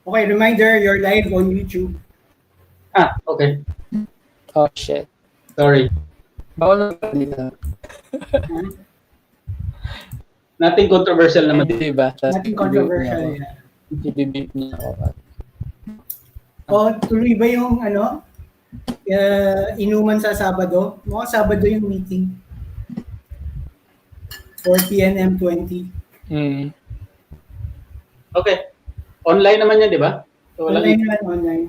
Okay, reminder, you're live on YouTube. Okay. Oh, shit. Sorry. Bawal na ba dito? Nothing controversial naman. Hindi ba? Tapos Nothing i-beep controversial, niya ako. yeah. I-beep niya ako. Tuloy ba yung inuman sa Sabado? Mga Sabado yung meeting. 4 p.m. 20. Okay. Online naman yan, di ba? So, Online yan, online.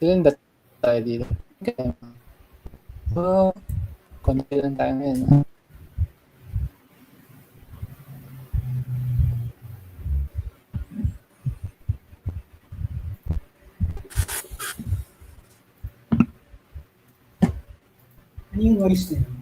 Ilan ba tayo dito? Okay. So, konti lang tayo ngayon. Ano yung noise na yun?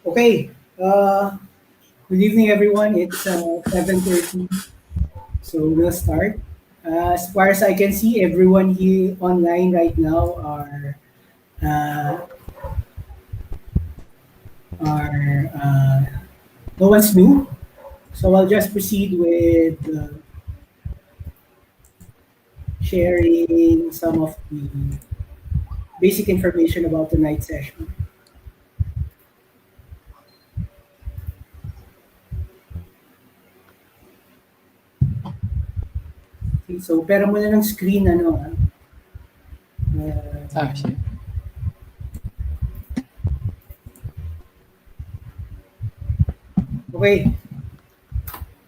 Okay. Good evening, everyone. It's 7:30. So we'll start. As far as I can see, everyone here online right now uh, no one's new. So I'll just proceed with sharing some of the basic information about tonight's session. Okay, so pera mo na ng screen, Shit. Okay.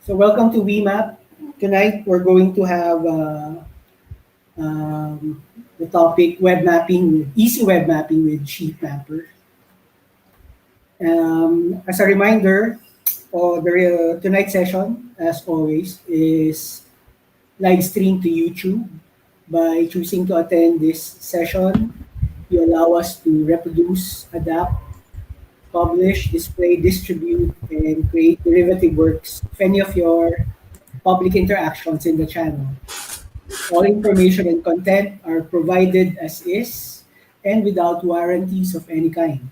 So welcome to WeMap. Tonight we're going to have the topic web mapping, easy web mapping with Sheet Mapper. As a reminder, tonight's session, as always, is live streamed to YouTube. By choosing to attend this session, you allow us to reproduce, adapt, publish, display, distribute, and create derivative works of any of your public interactions in the channel. All information and content are provided as is and without warranties of any kind.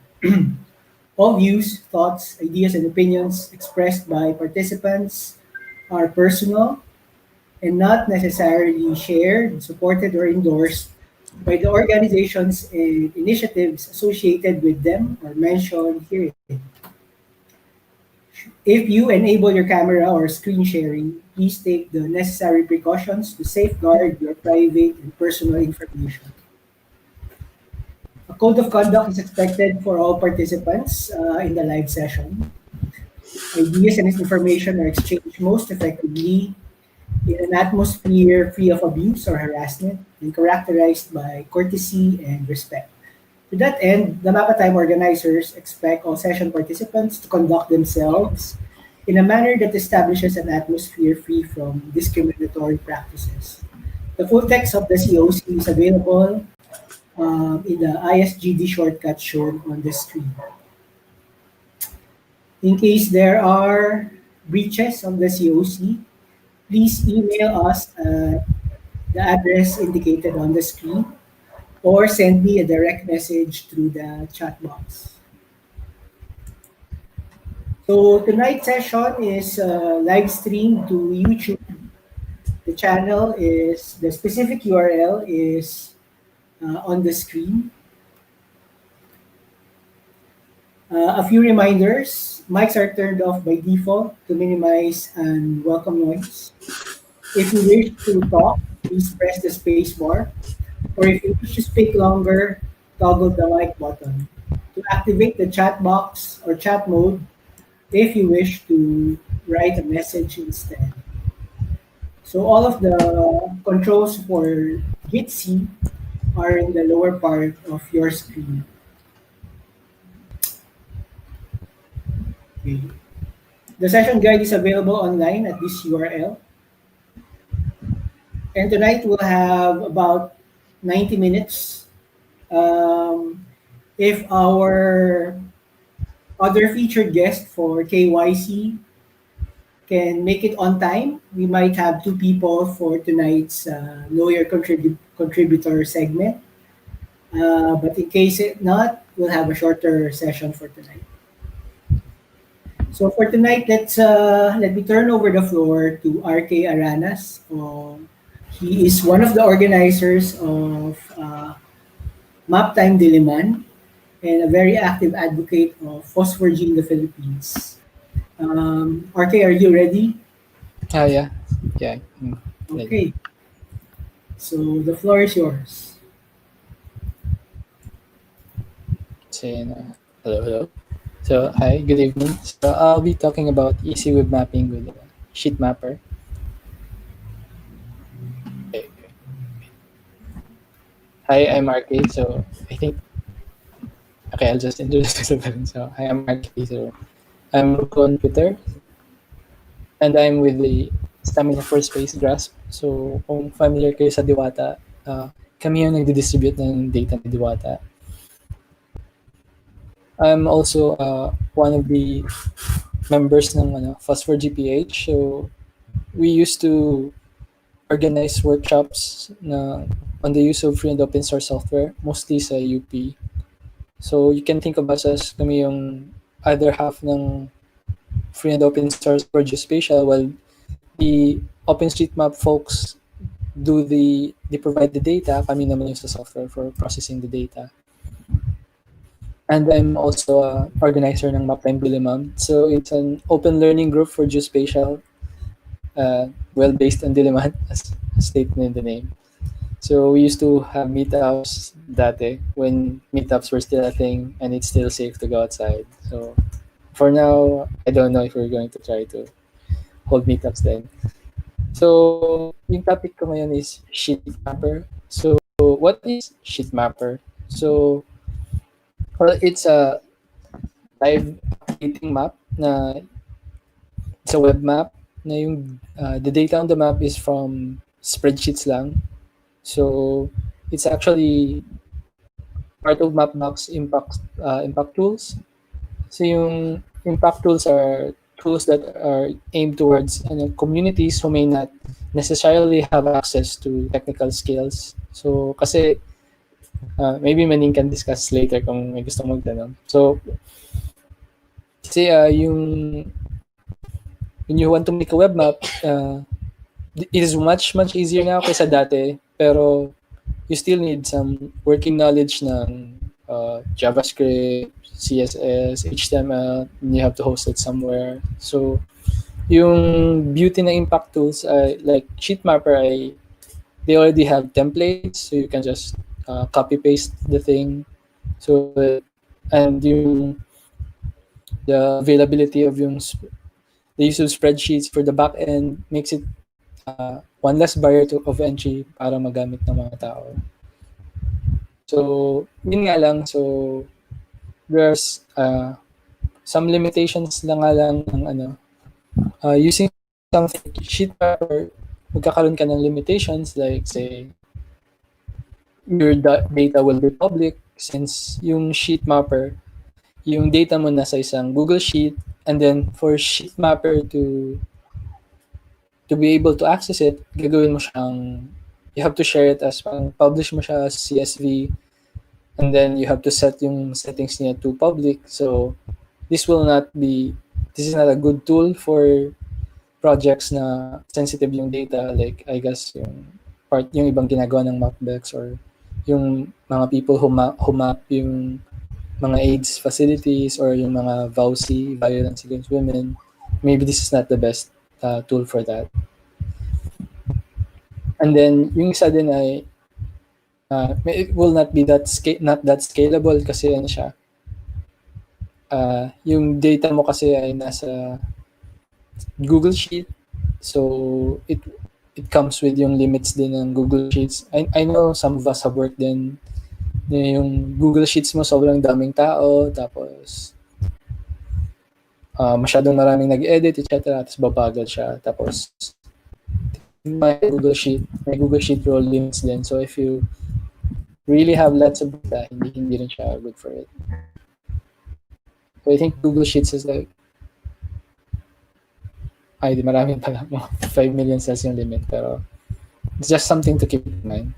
All views, thoughts, ideas, and opinions expressed by participants are personal and not necessarily shared, supported, or endorsed by the organizations and initiatives associated with them or mentioned herein. If you enable your camera or screen sharing, please take the necessary precautions to safeguard your private and personal information. A code of conduct is expected for all participants in the live session. Ideas and information are exchanged most effectively in an atmosphere free of abuse or harassment and characterized by courtesy and respect. To that end, the Mappa Time organizers expect all session participants to conduct themselves in a manner that establishes an atmosphere free from discriminatory practices. The full text of the COC is available in the ISGD shortcut shown on the screen. In case there are breaches of the COC, please email us at the address indicated on the screen. or send me a direct message through the chat box. So tonight's session is live stream to YouTube. The channel is, the specific URL is on the screen. A few reminders: mics are turned off by default to minimize and welcome noise. If you wish to talk, please press the space bar, or if you wish to speak longer, toggle the mic button. To activate the chat box or chat mode, if you wish to write a message instead. So all of the controls for Jitsi are in the lower part of your screen. Okay. The session guide is available online at this URL. And tonight we'll have about 90 minutes. If our other featured guest for KYC can make it on time, we might have two people for tonight's lawyer contributor segment. But in case not, we'll have a shorter session for tonight. So for tonight, let me turn over the floor to RK Aranas. He is one of the organizers of Map Time Diliman and a very active advocate of Phosphor-G in the Philippines. RK, are you ready? Yeah. Yeah. Okay. So the floor is yours. Hello. So, hi, good evening. So, I'll be talking about easy web mapping with Sheet Mapper. Okay. Hi, I'm RK. So, I think, okay, I'll just introduce myself. So, hi, I'm RK. So, I'm Ruko on Twitter. And I'm with the Stamina for Space Grasp. So, kung familiar kayo sa Diwata, kami yung nagdi-distribute ng data ni Diwata. I'm also one of the members ng Phosphor-G+8. So, we used to organize workshops on the use of free and open source software, mostly sa UP. So, you can think of us as kami yung other half ng free and open source for geospatial, while the OpenStreetMap folks they provide the data, kami naman yung sa software for processing the data. And I'm also an organizer ng Maptime Diliman. So it's an open learning group for geospatial, based on Diliman, as stated in the name. So we used to have meetups dati when meetups were still a thing and it's still safe to go outside. So for now, I don't know if we're going to try to hold meetups then. So yung topic ko ngayon is Sheet Mapper. So what is Sheet Mapper? So it's a live updating map na it's a web map na yung the data on the map is from spreadsheets lang. So it's actually part of Mapbox impact tools. So yung impact tools are tools that are aimed towards communities who may not necessarily have access to technical skills. So kasi maybe Maning can discuss later kung may gusto magtanong. So kasi when you want to make a web map, it is much easier now kaysa dati, pero you still need some working knowledge ng JavaScript, CSS, HTML, and you have to host it somewhere. So yung beauty ng impact tools like Sheet Mapper, they already have templates, so you can just copy paste the thing. So and the availability of the use of spreadsheets for the back end makes it one less barrier of entry para magamit ng mga tao. So yun nga lang, so there's some limitations lang ng using something like Sheet Mapper. Magkakaroon ka ng limitations like say your data will be public, since yung Sheet Mapper, yung data mo nasa isang Google Sheet, and then for Sheet Mapper to be able to access it, gagawin mo siyang you have to share it as publish mo siya as CSV, and then you have to set yung settings niya to public. So this is not a good tool for projects na sensitive yung data, like I guess yung ibang ginagawa ng Mapbox, or yung mga people who map yung mga AIDS facilities or yung mga VAUSI, violence against women. Maybe this is not the best tool for that. And then yung isa din ay it will not be not that scalable kasi ano siya. Yung data mo kasi ay nasa Google Sheet. So it comes with yung limits din ng Google Sheets. I know some of us have worked din yung Google Sheets mo sobrang daming tao, tapos masyadong maraming nag-edit, etc. Tapos babagal siya. Tapos may Google Sheet role limits din. So if you really have lots of data, hindi rin siya good for it. So I think Google Sheets is like di maraming pala, 5 million cells yung limit, pero it's just something to keep in mind.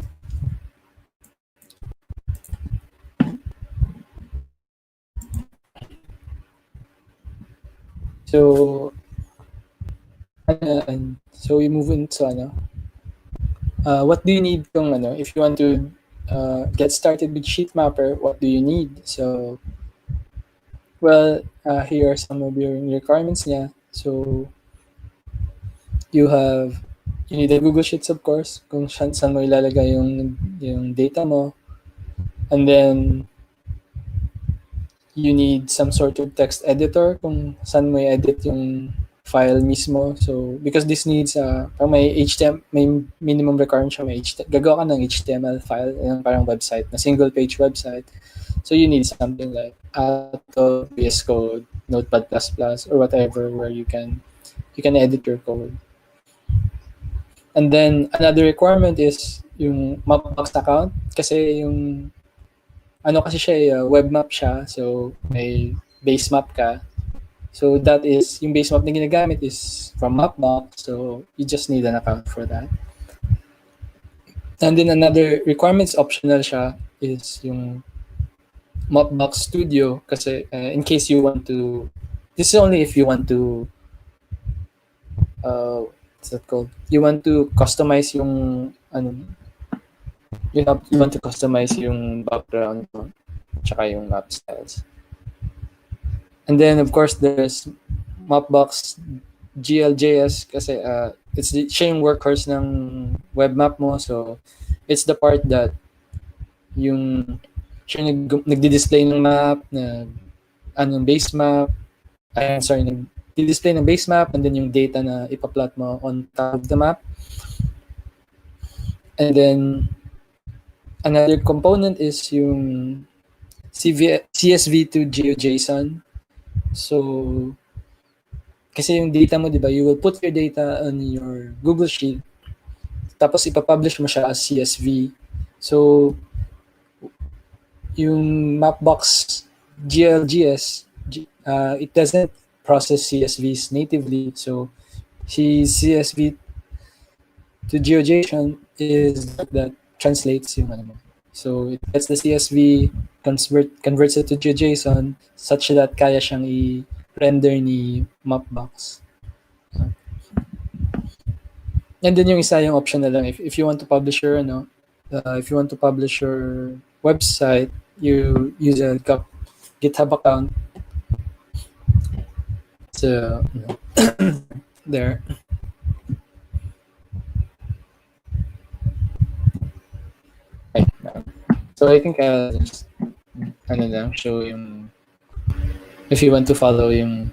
So we move into what do you need if you want to get started with SheetMapper, what do you need? So here are some of your requirements niya. So you need a Google Sheets, of course, kung saan mo ilalagay yung data mo. And then you need some sort of text editor kung saan mo i-edit yung file mismo. So because this needs may HTML, may minimum requirement siya, gagawa ka ng HTML file, parang website, na single page website. So you need something like Atom, VS Code, Notepad++, or whatever, where you can edit your code. And then another requirement is yung Mapbox account, kasi yung kasi siya, web map siya, so may base map ka. So that is, yung base map na ginagamit is from Mapbox, so you just need an account for that. And then another requirements optional siya is yung Mapbox Studio, kasi in case you want to, this is only if you want to what's that called? You want to customize yung you want to customize yung background mo, tsaka yung map styles. And then of course there's Mapbox GLJS, kasi siya yung workhorse ng web map mo. So it's the part that yung siya nagdi-display ng map, base map, nagdi-display ng base map, and then yung data na ipa-plot mo on top of the map. And then another component is yung CSV to GeoJSON. So kasi yung data mo, di ba, you will put your data on your Google Sheet, tapos ipapublish mo siya as CSV. So yung Mapbox GLJS, it doesn't process CSVs natively. So CSV to GeoJSON is that translates yung mo. So it gets the CSV, converts it to GeoJSON such that kaya siyang i-render ni Mapbox. And then yung isa yung option na lang, if you want to publish your website, you use a GitHub account. So there. Okay. So I think I'll just show yung, if you want to follow yung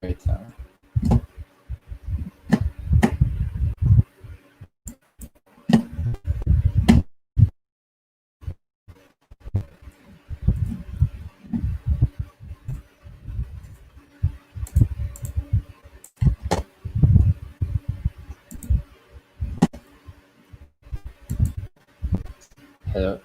wait lang. Hello.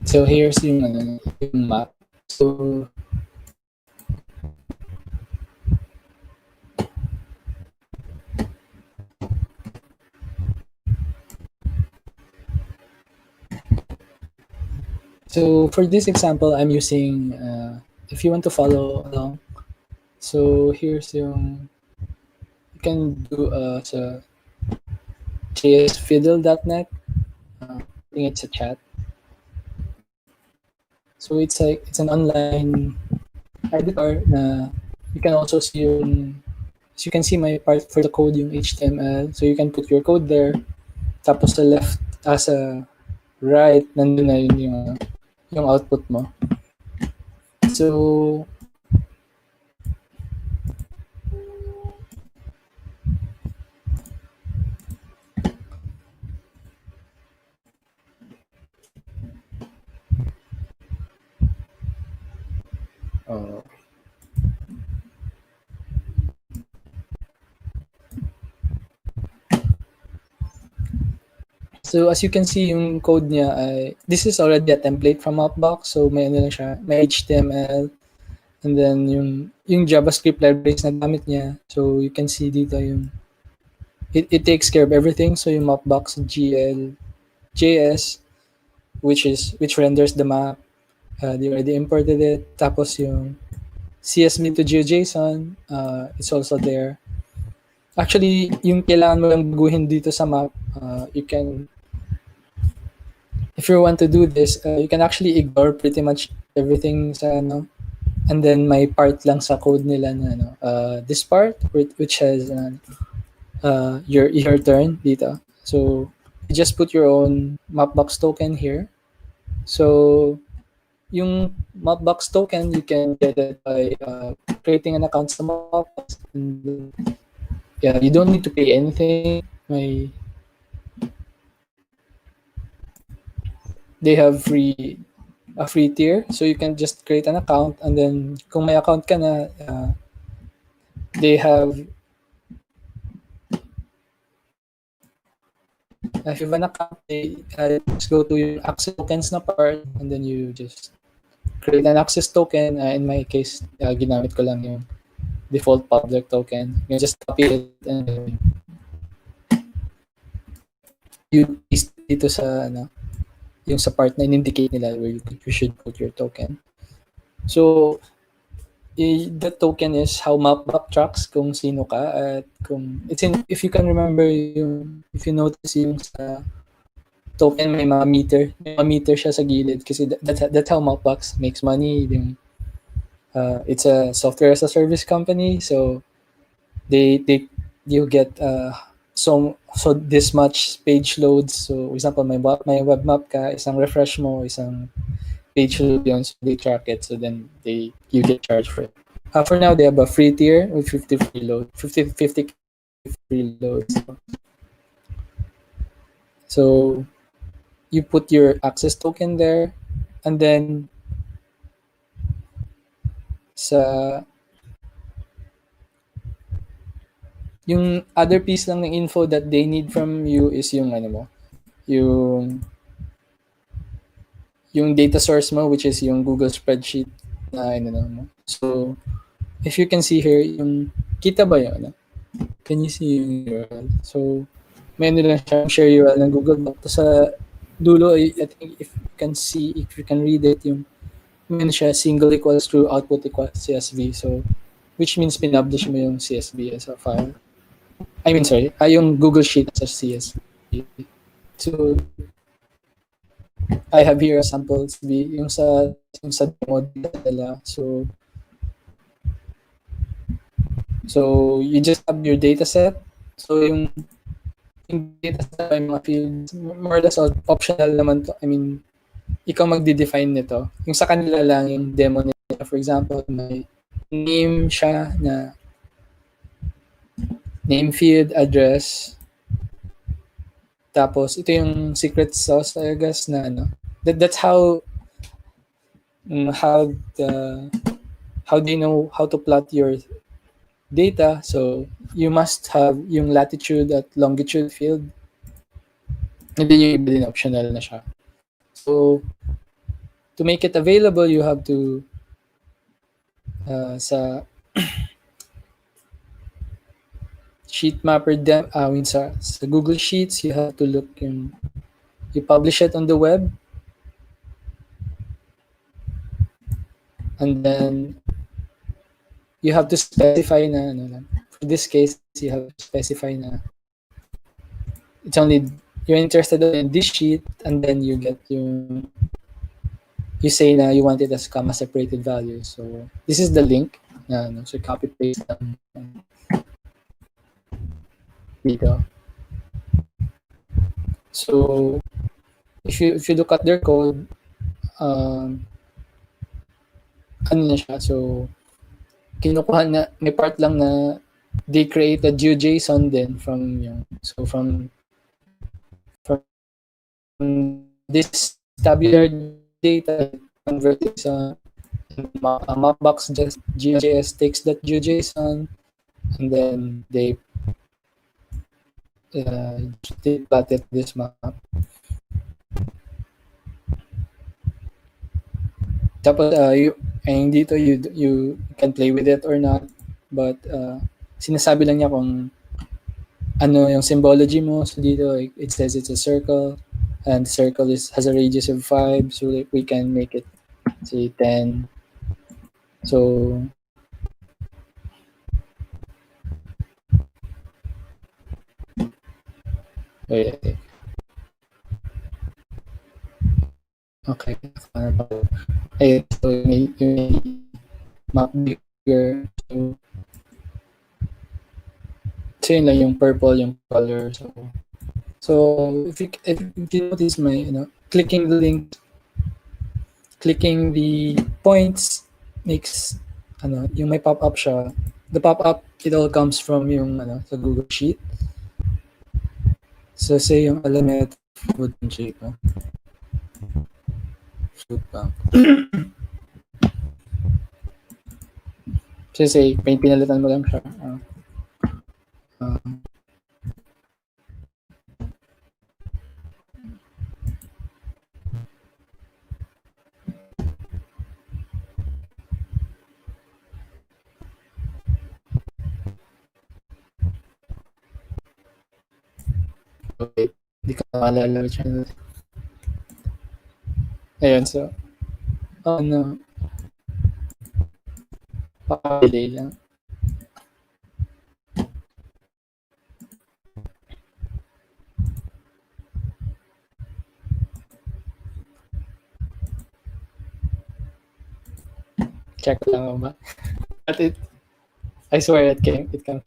So here's yung map. So for this example, I'm using, if you want to follow along, so here's yung, you can do sa jsfiddle.net. I think it's a chat. So it's an online editor na you can also see yung, as you can see my part for the code, yung HTML. So you can put your code there. Tapos sa left, sa right, nandun na yun yung output mo. So So as you can see, yung code niya ay, this is already a template from Mapbox. So may ano lang siya, may HTML, and then yung JavaScript libraries na gamit niya. So you can see dito yung, it takes care of everything. So yung Mapbox GL JS, which renders the map. They already imported it. Tapos yung CSV to GeoJSON, it's also there. Actually, yung kailangan mo lang baguhin dito sa map, you can, if you want to do this, you can actually ignore pretty much everything sa ano, and then may part lang sa code nila na this part which has your turn dito. So you just put your own Mapbox token here. So yung Mapbox token, you can get it by creating an account sa Mapbox. And, yeah, you don't need to pay anything. They have a free tier, so you can just create an account, and then kung may account ka na, they have, if you have an account, they just go to your access tokens na part, and then you just create an access token. In my case, ginamit ko lang yung default public token. You just copy it and then you paste dito sa yung sa part na in-indicate nila where you should put your token. So the token is how Mapbox tracks kung sino ka, at kung if you can remember, if you notice yung sa token may mga meter siya sa gilid, kasi that's how Mapbox makes money. It's a software as a service company, so you get so this much page loads. So for example, may web map ka, isang refresh mo, isang page load yun, so they track it, so then you get charged for it. For now, they have a free tier with 50 free loads. So you put your access token there, and then sa yung other piece lang ng info that they need from you is yung yung data source mo, which is yung Google spreadsheet na mo. So if you can see here, yung kita ba yun? Can you see yung URL? So may lang siya, share URL ng Google Doc. Sa dulo, I think if you can read it, yung may siya single equals true, output equals CSV. So which means pinablish mo yung CSV as a file. Yung Google Sheet as a CSV. So I have here a sample CSV yung sa demo nila. So you just have your data set. So yung data set ay mga fields, more or less optional naman to. Ikaw magde-define nito. Yung sa kanila lang yung demo nila. For example, may name siya na name field, address. Tapos ito yung secret sauce, I guess, na that's how do you know how to plot your data. So you must have yung latitude at longitude field, and then yung iba din optional na siya. So to make it available, you have to sa sheet mapper sa Google Sheets, you have to look you publish it on the web, and then you have to specify na for this case you have to specify na it's only you're interested in this sheet, and then you say na you want it as comma separated value. So this is the link so copy paste dito. So if you look at their code, ano na siya, so kinukuha na, may part lang na they created GeoJSON din from this tabular data, converted sa Mapbox GeoJS takes that GeoJSON, and then they plotted this map. Tapos dito you can play with it or not, but sinasabi lang niya kung ano yung symbology mo. So dito it says it's a circle, and the circle has a radius of 5, so like we can make it say 10. So okay. So may map bigger. So yun lang yung purple, yung color. So if you notice my clicking the link, clicking the points makes yung may pop-up siya. The pop-up, it all comes from yung sa Google Sheet. So say yung element food and shape. Food bank. So say pinalitan mo lang siya. Okay, hindi ka maalala yung channel. Ayun, so pa-delay lang. Check lang ba? But I swear it comes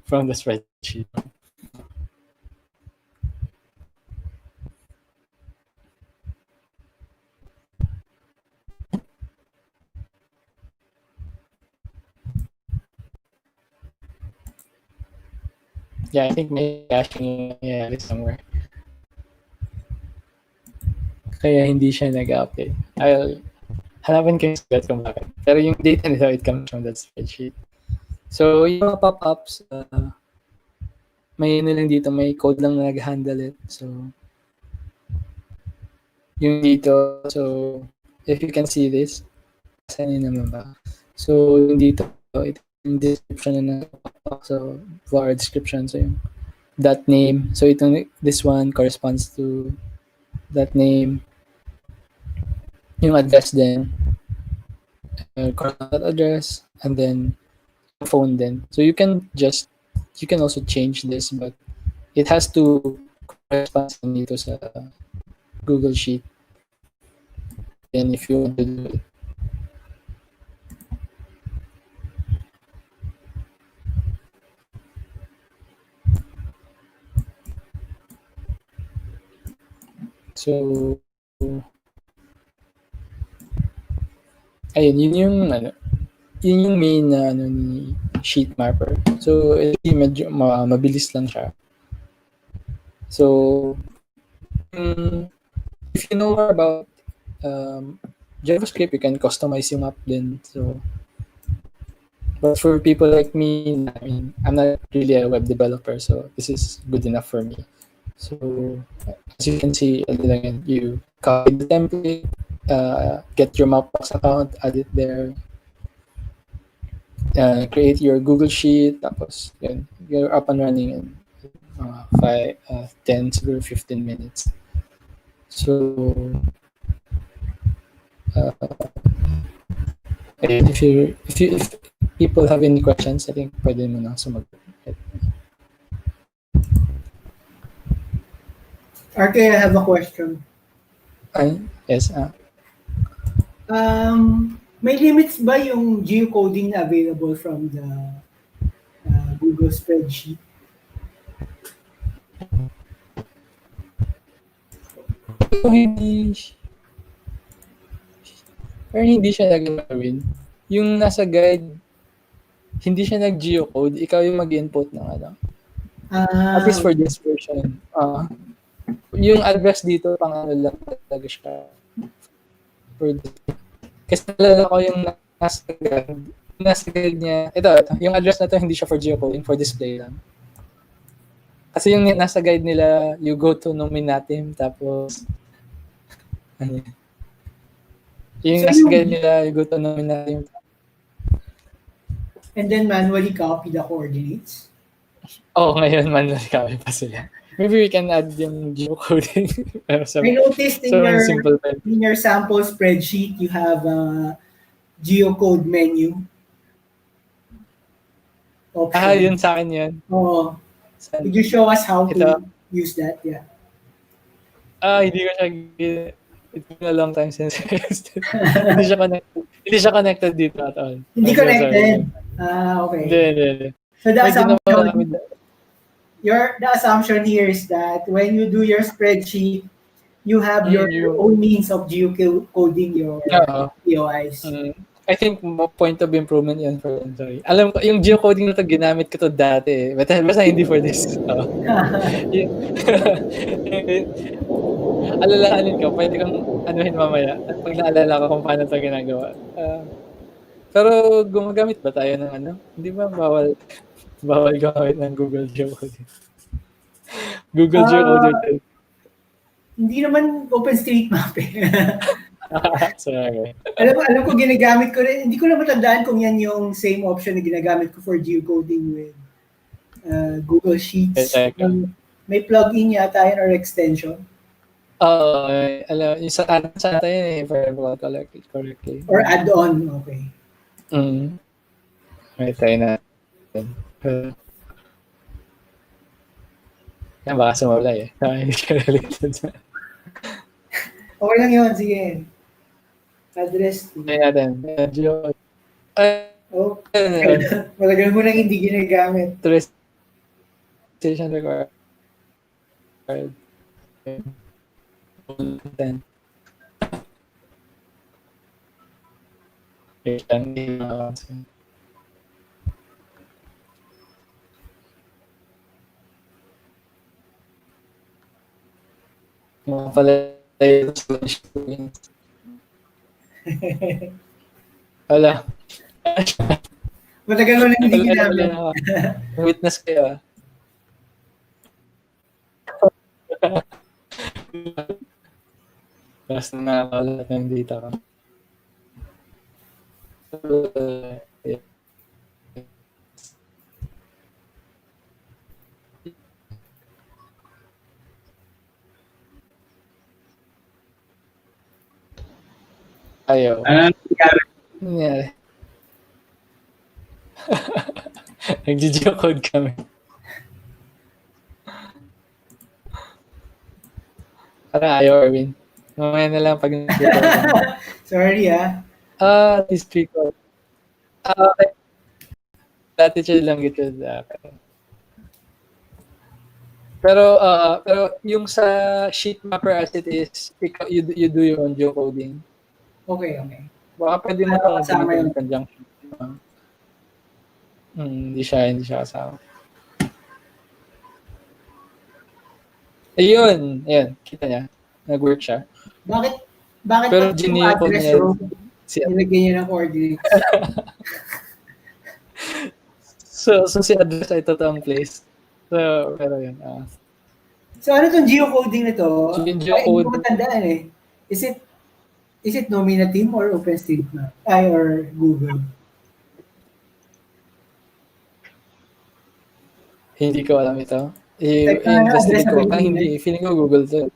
from the spreadsheet. Yeah, I think may caching somewhere. Kaya hindi siya nag-update. I'll hanapin ko yung sagot kung bakit. Pero yung data nito, it comes from that spreadsheet. So, yung mga pop-ups, may lang dito, may code lang na nag-handle it. So, yung dito, so, if you can see this, saan yun naman ba? So, yung dito, ito yung description na pop-up. So, var description, so yung that name. So, this one corresponds to that name. Yung address din, correct address, and then phone then. So you can also change this, but it has to correspond dito sa Google Sheet. And if you want to do it, so ayun, yun yung main ni sheet mapper. So medyo mabilis lang siya. So if you know more about JavaScript, you can customize yung map din. So but for people like me, I mean, I'm not really a web developer, so this is good enough for me. So as you can see, you copy the template, get your Mapbox account, add it there, create your Google Sheet, tapos yun, you're up and running in 10 to 15 minutes. So, if people have any questions, I think pwede mo na sumagot. RK, I have a question. Yes. May limits ba yung geocoding na available from the Google spreadsheet? Hindi siya nagawin. Yung nasa guide, hindi siya nag-geocode, ikaw yung mag-input ng ano. At least for this version. Yung address dito, pang ano lang talaga siya. Kasi nalala ko yung nasa guide niya, ito, yung address na to hindi siya for geocoding, for display lang. Kasi yung nasa guide nila, you go to Nominatim, tapos ano yung nasa guide nila, you go to Nominatim. And then manually copy the coordinates? Ngayon manually copy pa sila. Maybe we can add yung geocoding. I noticed in your sample spreadsheet, you have a geocode menu. Option. Yun sa akin yun. Oh. Could you show us how to use that? Yeah. Hindi ko siya it's been a long time since I used it. Hindi siya connected dito at all. Hindi connected? Okay. Hindi. So the assumption here is that when you do your spreadsheet, you have your own means of geocoding your POIs. I think point of improvement yan for them. Sorry. Alam ko, yung geocoding na to ginamit ko to dati. Basta hindi for this. Alalahanin ko, pwede kang anuhin mamaya. At pag naalala ko kung paano ito ginagawa. Pero gumagamit ba tayo ng ano? Hindi ba bawal gumamit ng Google Geocoding? Google Geocoding. Hindi naman OpenStreetMap eh. Sorry. Alam ko ginagamit ko rin. Hindi ko na matandaan kung yan yung same option na ginagamit ko for geocoding with Google Sheets. May plugin yata yan or extension. Yung sa tayo eh, if I recall correctly. Or add-on, okay. May tayo na. Yan baka sumula eh. Hindi ka related sa... Okay lang yun, sige. Address. Ay natin. Matagal mo nang hindi ginagamit. Station required. Mga pala wala. Matagal mo nang hindi ginamit. Witness kayo basta nakakalat ng data ka. Ayaw. Ano nangyari? Nag-geocode kami. Parang ayaw, Erwin. Mamaya na lang pag nag-geocode. Sorry History code. Okay. Latitude, longitude. Pero yung sa sheet mapper as it is, you do your own geocoding. Okay. Baka pwede mo itong kasama yung conjunction. Hindi siya kasama. Ayun. Kita niya. Nag-work siya. Bakit pero geniucode niya. Nilagyan niya ng coordinates. so si address ay totoong place. So, pero yun. So ano itong geocoding na to? Geocode. Ay, hindi ko matandaan eh. Is it Is it Nominatim or OpenStreetMap? Or Google? Hindi ko alam ito. Type ka nga ng address I-investigate ng ko. Ah, kaibigan. hindi. Feeling ko Google to.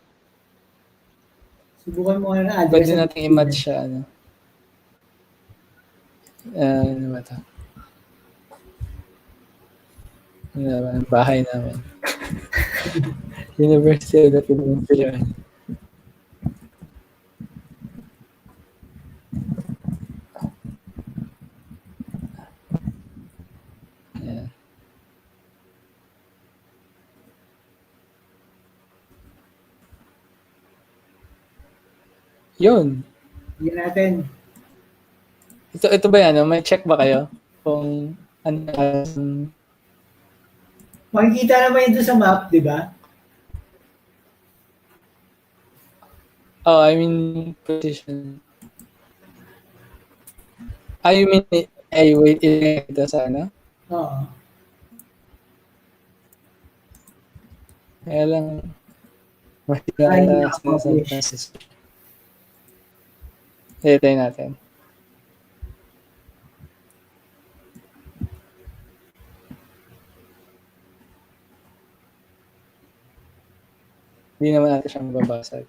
Subukan mo nga ng address Pwede ng natin kaibigan. i-match siya. Ano. Ano ba ito? Ano ba? Ang bahay namin. University of the Philippines. Ayan. Yun. Bigyan natin. Ito ba yan? May check ba kayo? Kung ano Makikita naman yun doon sa map, di ba? I mean position. You mean wait, ito sa ano? Oo. Kaya lang Ay, makikita sa San naka-publish. Francisco. Tayo natin. Hindi naman natin siya mababasag.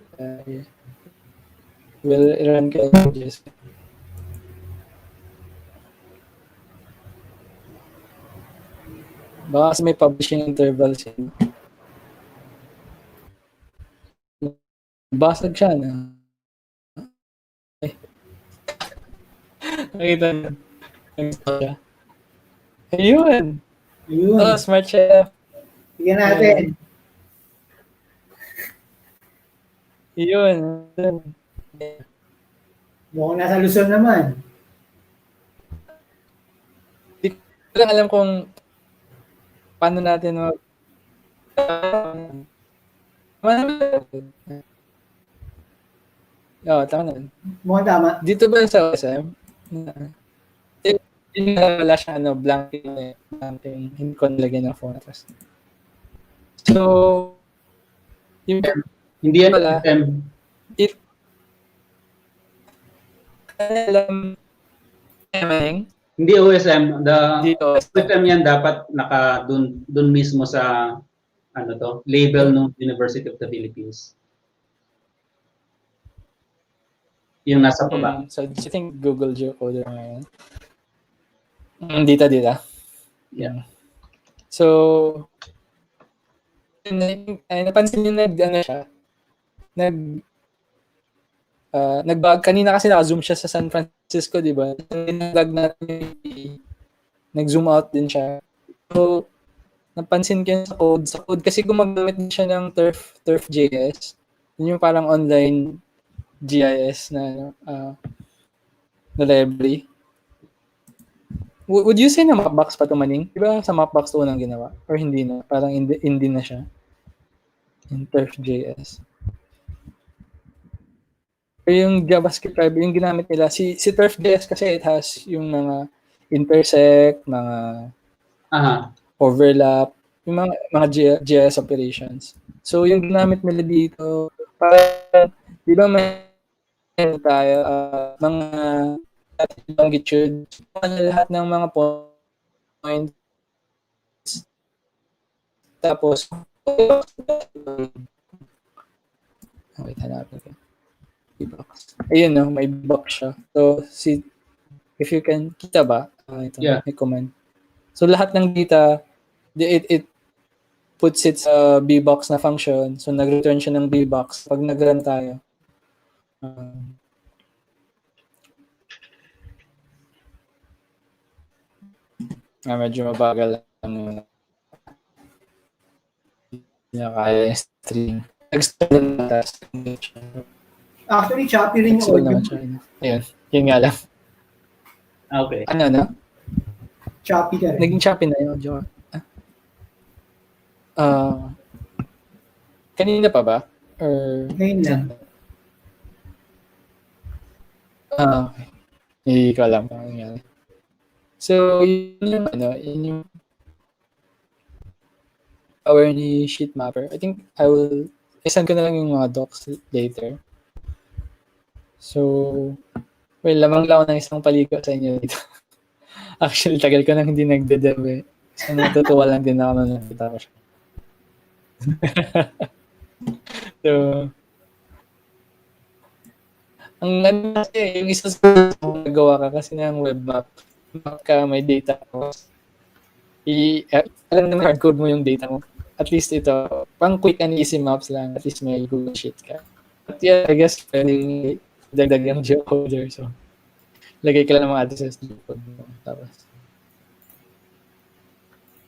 We'll run kayo just baka kasi may publishing intervals yun. Basag siya na. Nakita niyo. Siya. Ayun! Ayun. Oh, smart chef. Bigyan natin. Ayun. Mukhang nasa Luzon naman. Hindi ko lang alam kung paano natin mag... tama naman. Mukhang tama. Dito ba sa OSM? Hindi na wala siya blanking. Hindi ko nilagyan ng phone address. So, yung Hindi yan Wala. OSM. Alam Hindi OSM. dito. OSM yan dapat naka dun mismo sa label ng University of the Philippines. Yung nasa baba. So, do you think Google Geocoder ngayon? Dito. Yeah. So, napansin nyo nag-bug. Kanina kasi naka-zoom siya sa San Francisco, di ba? Nag-bug natin, nag-zoom out din siya. So, napansin ko yun sa code kasi gumagamit din siya ng turf.js. Yun yung parang online GIS na library. Would you say na Mapbox pa tumaning? Di ba sa Mapbox to unang ginawa? Or hindi na? Parang hindi na siya. In turf.js. Yung JavaScript library, yung ginamit nila, si turf.js kasi it has yung mga intersect, mga overlap, yung mga JS operations. So, yung ginamit nila dito, parang, di ba may tayo, mga longitude, lahat ng mga points, tapos, wait, hanapin ko. Box. Ayun, may box siya. So, if you can, kita ba? Ito, Yeah. may command. So, lahat ng data, it puts it sa bbox na function. So, nag-return siya ng bbox. Pag nag-run tayo, medyo mabagal lang. Hindi na kaya yung string. Nag-string na task. Actually, choppy rin yung audio. Ayun, yun nga lang. Okay. Ano? Choppy ka rin. Naging choppy na yung audio. Kanina pa ba? Or... Ngayon lang. Okay. Hindi ko alam kung nangyari. So, yun yung power ni sheet mapper. I think I will send ko na lang yung mga docs later. So, well, lamang lang ako ng isang paligo sa inyo dito. Actually, tagal ko nang hindi nagde-dev eh. So, natutuwa lang din ako nung nakita ko siya. So, ang ano kasi, yung isa sa magawa ka kasi ng web map, map ka, may data mo. Alam naman hardcode mo yung data mo. At least ito, pang quick and easy maps lang. At least may Google Sheet ka. But yeah, I guess pwedeng dagdag yung geocoder. So, lagay ka lang ng mga addresses sa geocode mo. Tapos,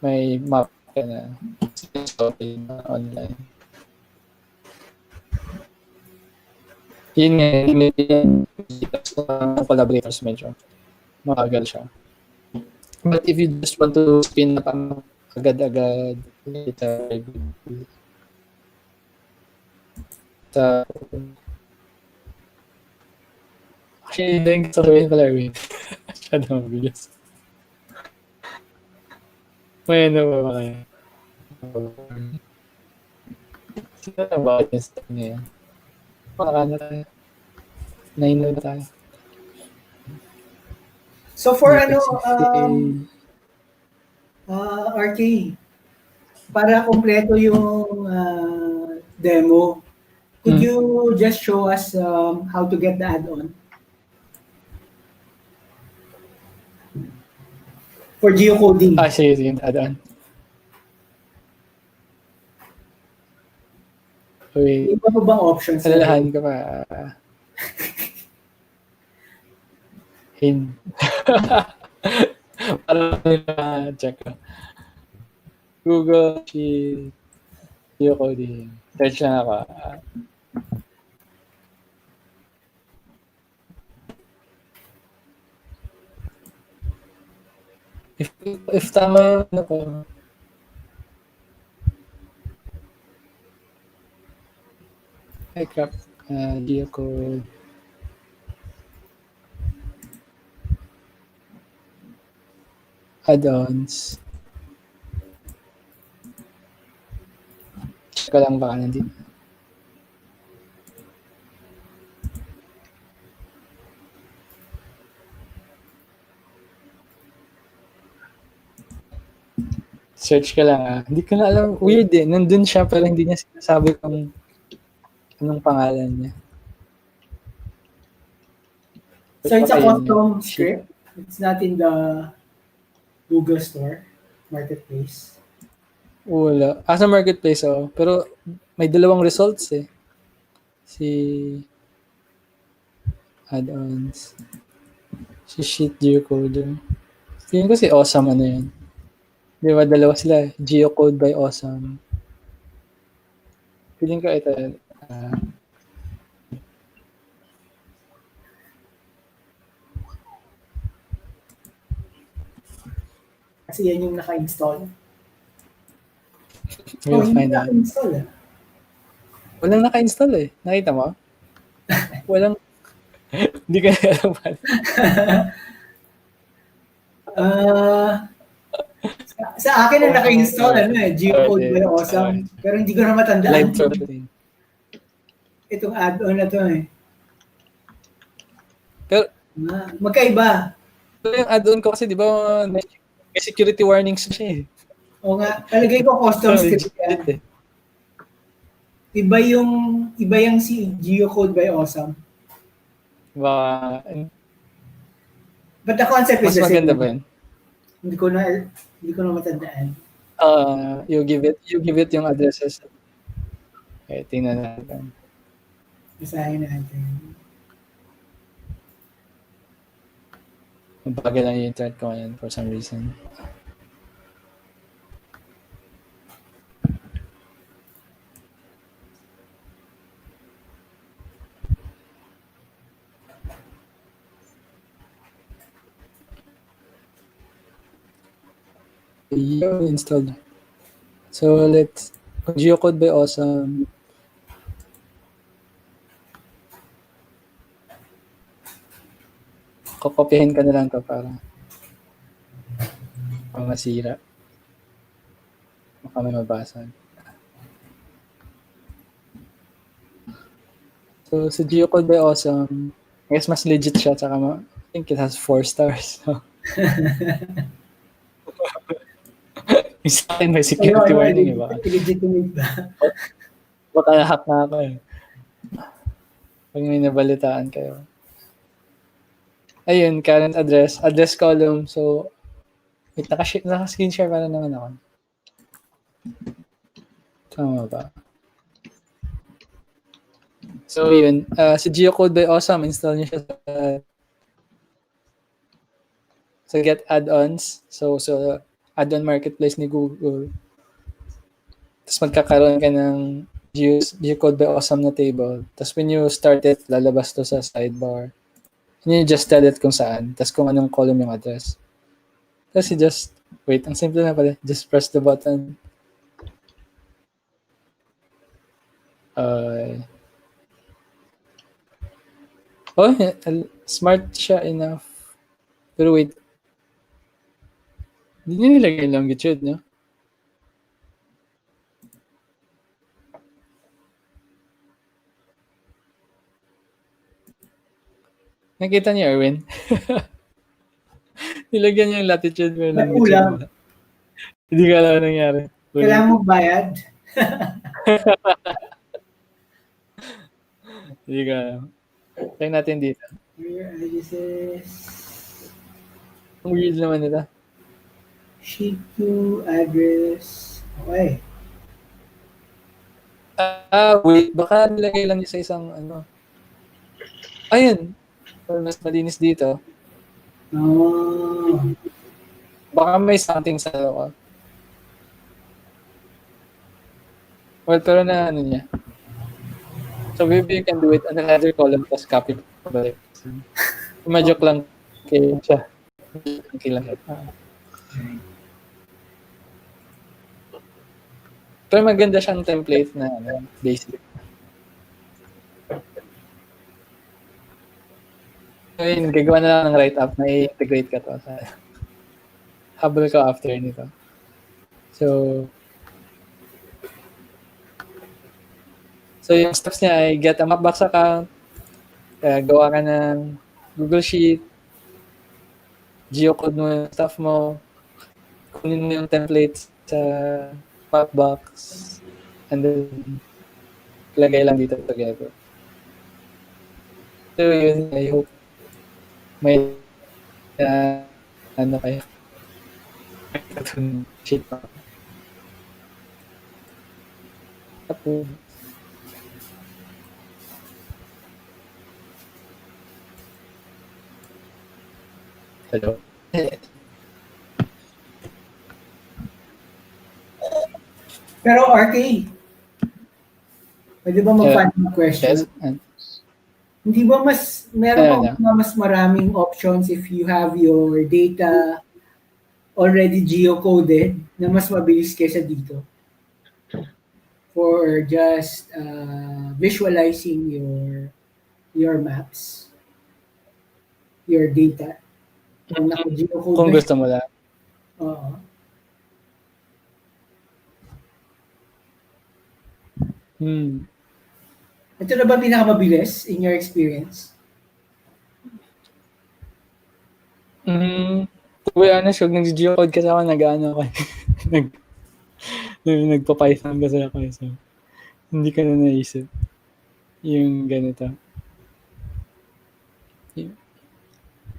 may map ka na online. Yun nga, collaborators medyo mabagal siya. But if you just want to spin up agad-agad, it's a very good tool. Actually, hindi yung sasabihin ko lang rin. Siya na mabilis. May ano ba kayo? Sino na bakit yung step niya yan? Baka na tayo. 9 na tayo. So for RK, para kompleto yung demo, could you just show us how to get the add-on? For geocoding. Sige, add-on. Wait. Iba pa bang options? Alalahan ka pa. Para check ko. Google Sheet geocoding. Search lang ako. If tama yung ano ko. Ay crap. Geocode. Add-ons. Check ko lang baka nandito. Search ka lang Hindi ko na alam. Weird eh. Nandun siya pero hindi niya sinasabi kung anong pangalan niya. So it's a custom script. It's not in the Google Store, Marketplace. Wala. Sa Marketplace pero may dalawang results eh. Si add-ons. Si Sheet Geocoder. Feeling ko si Awesome ano yun. Di ba dalawa sila? Geocode by Awesome. Feeling ko ito. Kasi yan yung naka-install. We'll find out. Naka-install Walang naka-install eh. Nakita mo? Walang. Hindi ka na alam pa. Sa akin na naka-install Geocode by Awesome. Pero hindi ko na matandaan. Live troubleshooting. Itong add-on na to Pero magkaiba. yung add-on ko kasi di ba may security warnings siya eh. O nga, talagay ko custom script yan. Iba yung si Geocode by Awesome. But the concept is the same. Mas maganda ba yun? Hindi ko na matandaan. You give it yung addresses. Okay, tingnan natin. Basahin natin. Mabagal lang yung internet ko ngayon for some reason. Installed. So let's Geocode by Awesome. Kokopyahin ka na lang to para masira. Baka may mabasag. So sa Geocode by Awesome, I guess mas legit siya, tsaka I think it has 4 stars. So. Yung sa akin may security warning, iba. Legitimate ba? Baka nahack na ako eh. Pag may nabalitaan kayo. Ayun, current address column. So, wait, naka-screen share para naman ako. Tama ba? So, yun. Si Geocode by Awesome, install niyo siya sa Get Add-ons. So, add-on marketplace ni Google. Tapos magkakaroon ka ng Geocode by Awesome na table. Tapos when you start it, lalabas to sa sidebar. And you just tell it kung saan. Tapos kung anong column yung address. Tapos you just, wait, ang simple na pala. Just press the button. Smart siya enough. Pero wait. Hindi niya nilagay yung longitude, no? Nakita niyo, Erwin? Nilagyan niya yung latitude mo yung longitude. Ulam. Hindi ka alam nangyari. Kailangan mo bayad. Hindi ka alam. Try natin dito. Where addresses? Ang weird naman nito. Sheet 2 address. Okay. Wait. Baka nilagay lang niya sa isang ano. Ayun. Mas malinis dito. Oh. Baka may something sa ako. Well, pero na ano niya. So maybe you can do it on another column tapos copy balik. Joke lang kay siya. Okay lang. Pero maganda siyang template na ano, basic. Ayun, gagawa na lang ng write-up na i-integrate ka to sa habol ko after nito. So yung steps niya ay get a Mapbox account, gawa ka ng Google Sheet, geocode mo yung stuff mo, kunin mo yung templates sa Mapbox, and then lagay lang dito together. So yun, I hope may ano kayo sheet pa. Tapos hello. Pero RK, pwede ba mag-final question? Yes. Hindi ba meron pa mas maraming options if you have your data already geocoded na mas mabilis kaysa dito? For just visualizing your maps, your data. Kung gusto mo lang. Oo. Ito na ba pinakamabilis in your experience? To be honest, huwag nag-geocode kasi ako, nag-ano ako. Nagpa-Python kasi ako. So, hindi ka na naisip yung ganito.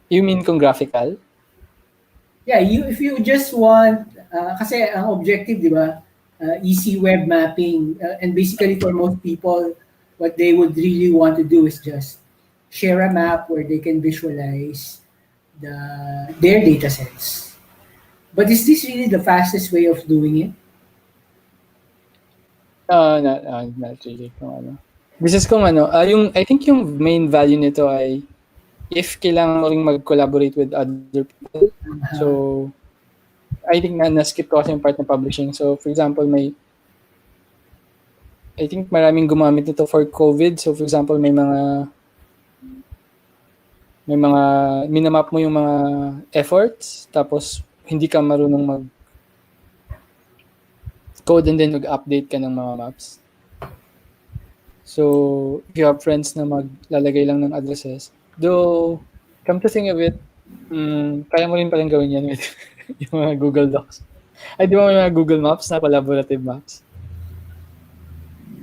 You mean kung graphical? Yeah, if you just want, kasi ang objective, di ba, easy web mapping, and basically for most people, what they would really want to do is just share a map where they can visualize their data sets. But is this really the fastest way of doing it? Not really. This is kung ano, I think yung main value nito ay if kailangan mo ring mag-collaborate with other people. So, I think na-skip ko kasi yung part ng publishing. So, for example, I think maraming gumamit nito for COVID. So, for example, may mga minamap mo yung mga efforts, tapos hindi ka marunong mag-code and then mag-update ka ng mga maps. So, if you have friends na maglalagay lang ng addresses, Though, come to think of it, kaya mo rin palang gawin yan with yung mga Google Docs. Ay, di ba may mga Google Maps na collaborative maps?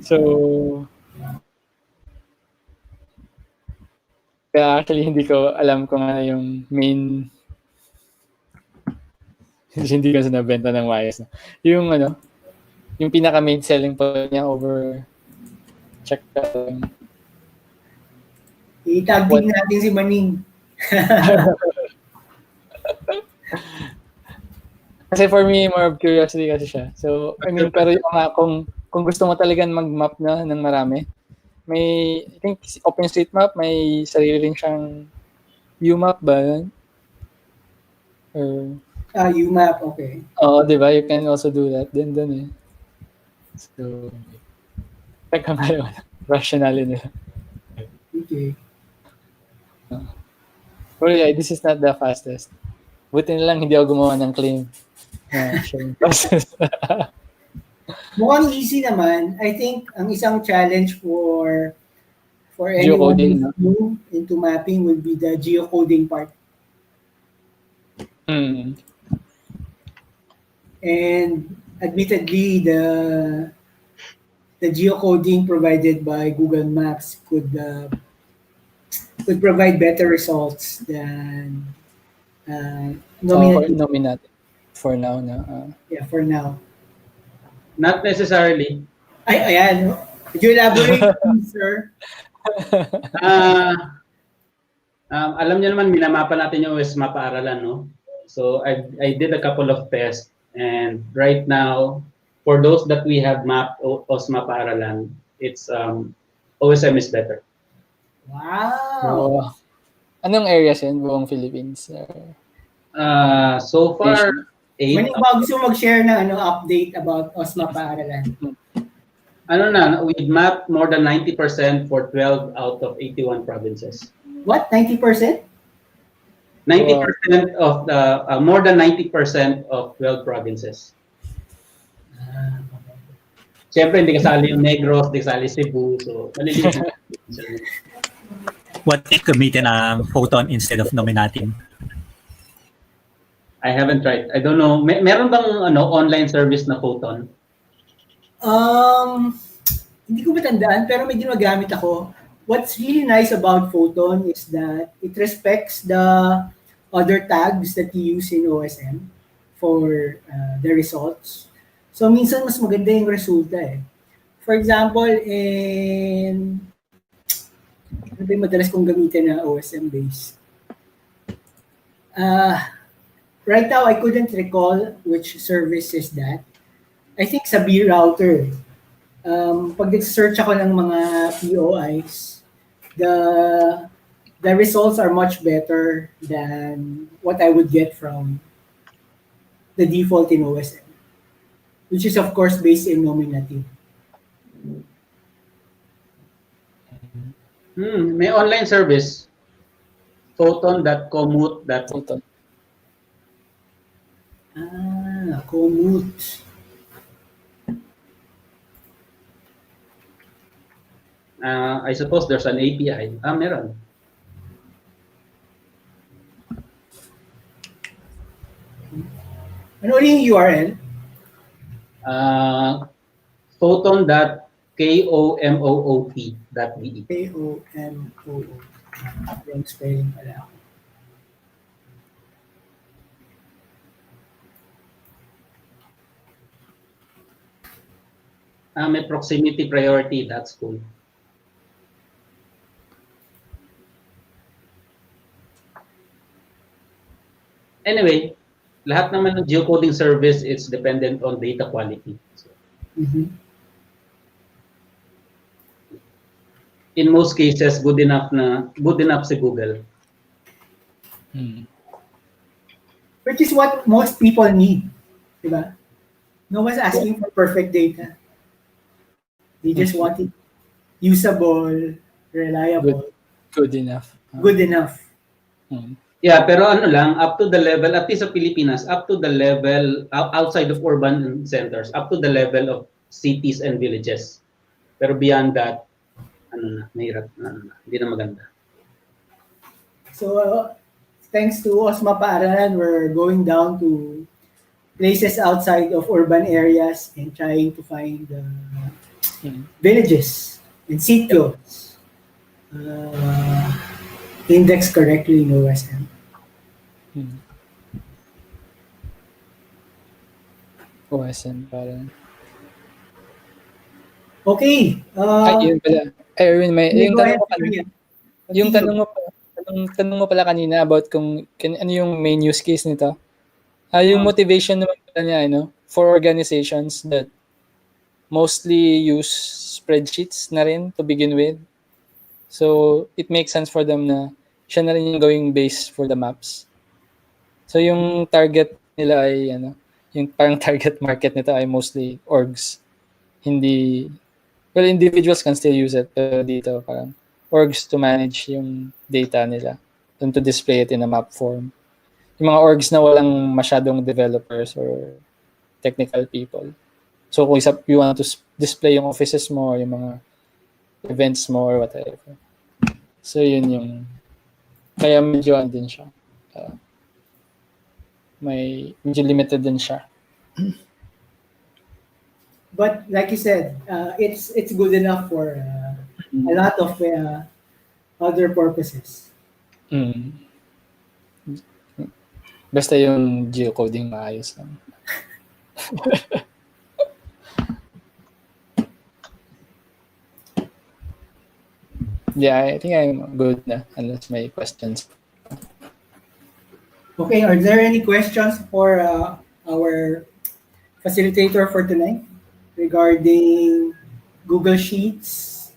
So, kaya actually hindi ko alam kung ano yung main hindi ko sinabenta ng maayos. Yung ano, yung pinaka main selling point niya over check Itag din natin si Maning. Kasi for me, more of curiosity kasi siya. So, I mean, pero yung mga, kung gusto mo talagang mag-map na ng marami, may, I think, OpenStreetMap, may sarili rin siyang UMap ba yun? Or, UMap, okay. Oo, di ba? You can also do that din dun eh. So, teka nga yun. Rationale nila. Okay. Well, yeah, this is not the fastest. Buti na lang hindi ako gumawa ng claim. Sharing process. Mukhang easy naman. I think ang isang challenge for anyone Geocoding, who's new into mapping would be the geocoding part. And admittedly, the geocoding provided by Google Maps could provide better results than nominative. Nominative. For now, no. Yeah, for now. Not necessarily. Ay, ayan. Could you elaborate, please, sir? Alam niyo naman, minamapa natin yung OS mapa-aralan, no? So I did a couple of tests, and right now, for those that we have mapped OS mapa-aralan, it's OSM is better. Wow. Anong areas yun? Buong Philippines? So far, 8. Maning ba gusto mo mag-share ng update about OSMA paaralan? We mapped more than 90% for 12 out of 81 provinces. What? 90%? 90% of the more than 90% of 12 provinces. Siyempre, hindi kasali yung Negros, hindi kasali Cebu, so maliliit. What if gamitin ang photon instead of nominating? I haven't tried. I don't know. Meron bang online service na photon? Hindi ko matandaan, pero may ginagamit ako. What's really nice about Photon is that it respects the other tags that you use in OSM for the results. So, minsan mas maganda yung resulta eh. For example, ano ba yung madalas kong gamitin na OSM base? Right now, I couldn't recall which service is that. I think sa B-Router. Pag nag-search ako ng mga POIs, the results are much better than what I would get from the default in OSM, which is of course based in nominative. May online service. Photon.commute.photon. Photon. Commute. I suppose there's an API. Meron. Ano ulit yung URL? Photon.komoot.be. K-O-M-O-O. Yung spelling pala ako. May proximity priority. That's cool. Anyway, lahat naman ng geocoding service is dependent on data quality. So, in most cases, good enough si Google. Which is what most people need, diba? No one's asking for perfect data. They just want it usable, reliable, Good enough. good enough. Yeah, pero up to the level, at least sa Pilipinas, up to the level, outside of urban centers, up to the level of cities and villages. Pero beyond that, mahirap, hindi na maganda. So, thanks to OSMA Paaralan, we're going down to places outside of urban areas and trying to find villages and sitios indexed correctly in OSM. OSM parang. Okay. Yun pala. Erwin, yung go tanong ahead, ko kanina. Julian. Yung Continue. tanong mo pala kanina about kung ano yung main use case nito. Yung motivation naman pala niya, for organizations that mostly use spreadsheets na rin to begin with. So, it makes sense for them na siya na rin yung gawing base for the maps. So, yung target nila ay, yung parang target market nito ay mostly orgs. Hindi, well, individuals can still use it, pero dito parang orgs to manage yung data nila and to display it in a map form. Yung mga orgs na walang masyadong developers or technical people. So, kung you want to display yung offices mo or yung mga events mo or whatever. So, yun yung kaya medyo din siya. Medyo limited din siya. But like you said, it's good enough for a lot of other purposes. Basta yung geocoding maayos lang. Yeah, I think I'm good na unless may questions. Okay, are there any questions for our facilitator for tonight regarding Google Sheets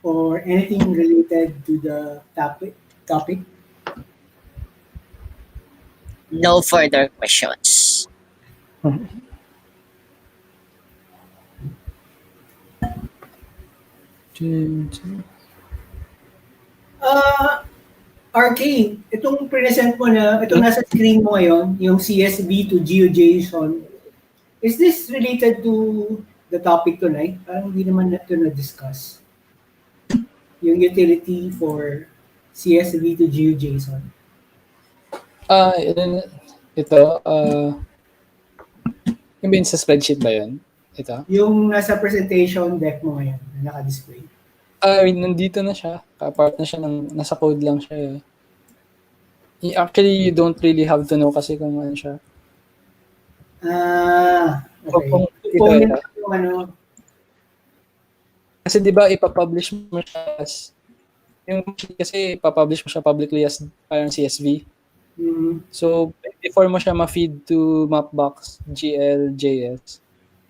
or anything related to the topic? No further questions. RK, itong present mo na, itong nasa screen mo ngayon, yung CSV to GeoJSON, is this related to the topic tonight? Parang hindi naman natin na-discuss. Yung utility for CSV to GeoJSON. Ito, yung sa spreadsheet ba yun? Ito? Yung nasa presentation deck mo ngayon, na naka-display. Nandito na siya. Part na siya, nasa code lang siya. Actually, you don't really have to know kasi kung ano siya. Okay. Ito. Yung ano. Kasi di ba ipapublish mo siya ipapublish mo siya publicly as parang CSV. So, before mo siya ma-feed to Mapbox, GLJS,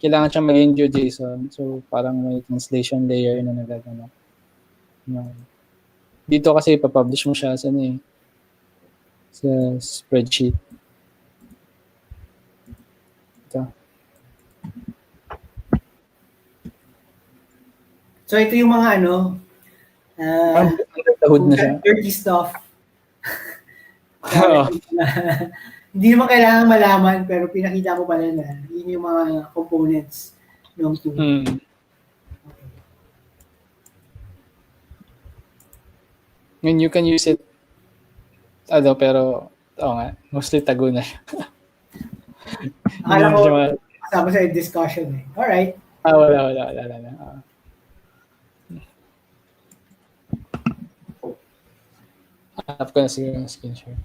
kailangan siya maging GeoJSON. So, parang may translation layer na nagagano. Dito kasi ipapublish mo siya sa spreadsheet. Ito. So, ito yung mga Hood na siya. dirty stuff. Hindi naman kailangan malaman, pero pinakita ko pala na yun yung mga components ng tool. And you can use it, pero, mostly tago na siya. Akala ko, kasama sa discussion eh. Alright. Wala. Hanap ko na siguro yung screen share.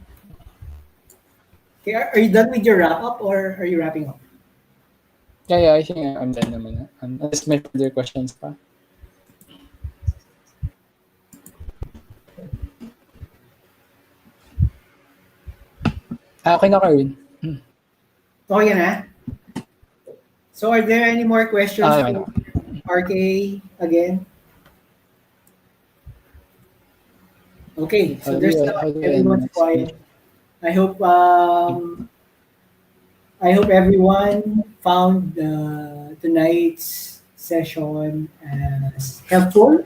Okay, are you done with your wrap-up or are you wrapping up? Yeah, I think I'm done naman. Unless may further questions pa. Okay na, Carwin. Okay na? So are there any more questions no. for RK again? Okay, so there's everyone's quiet. I hope everyone found tonight's session as helpful.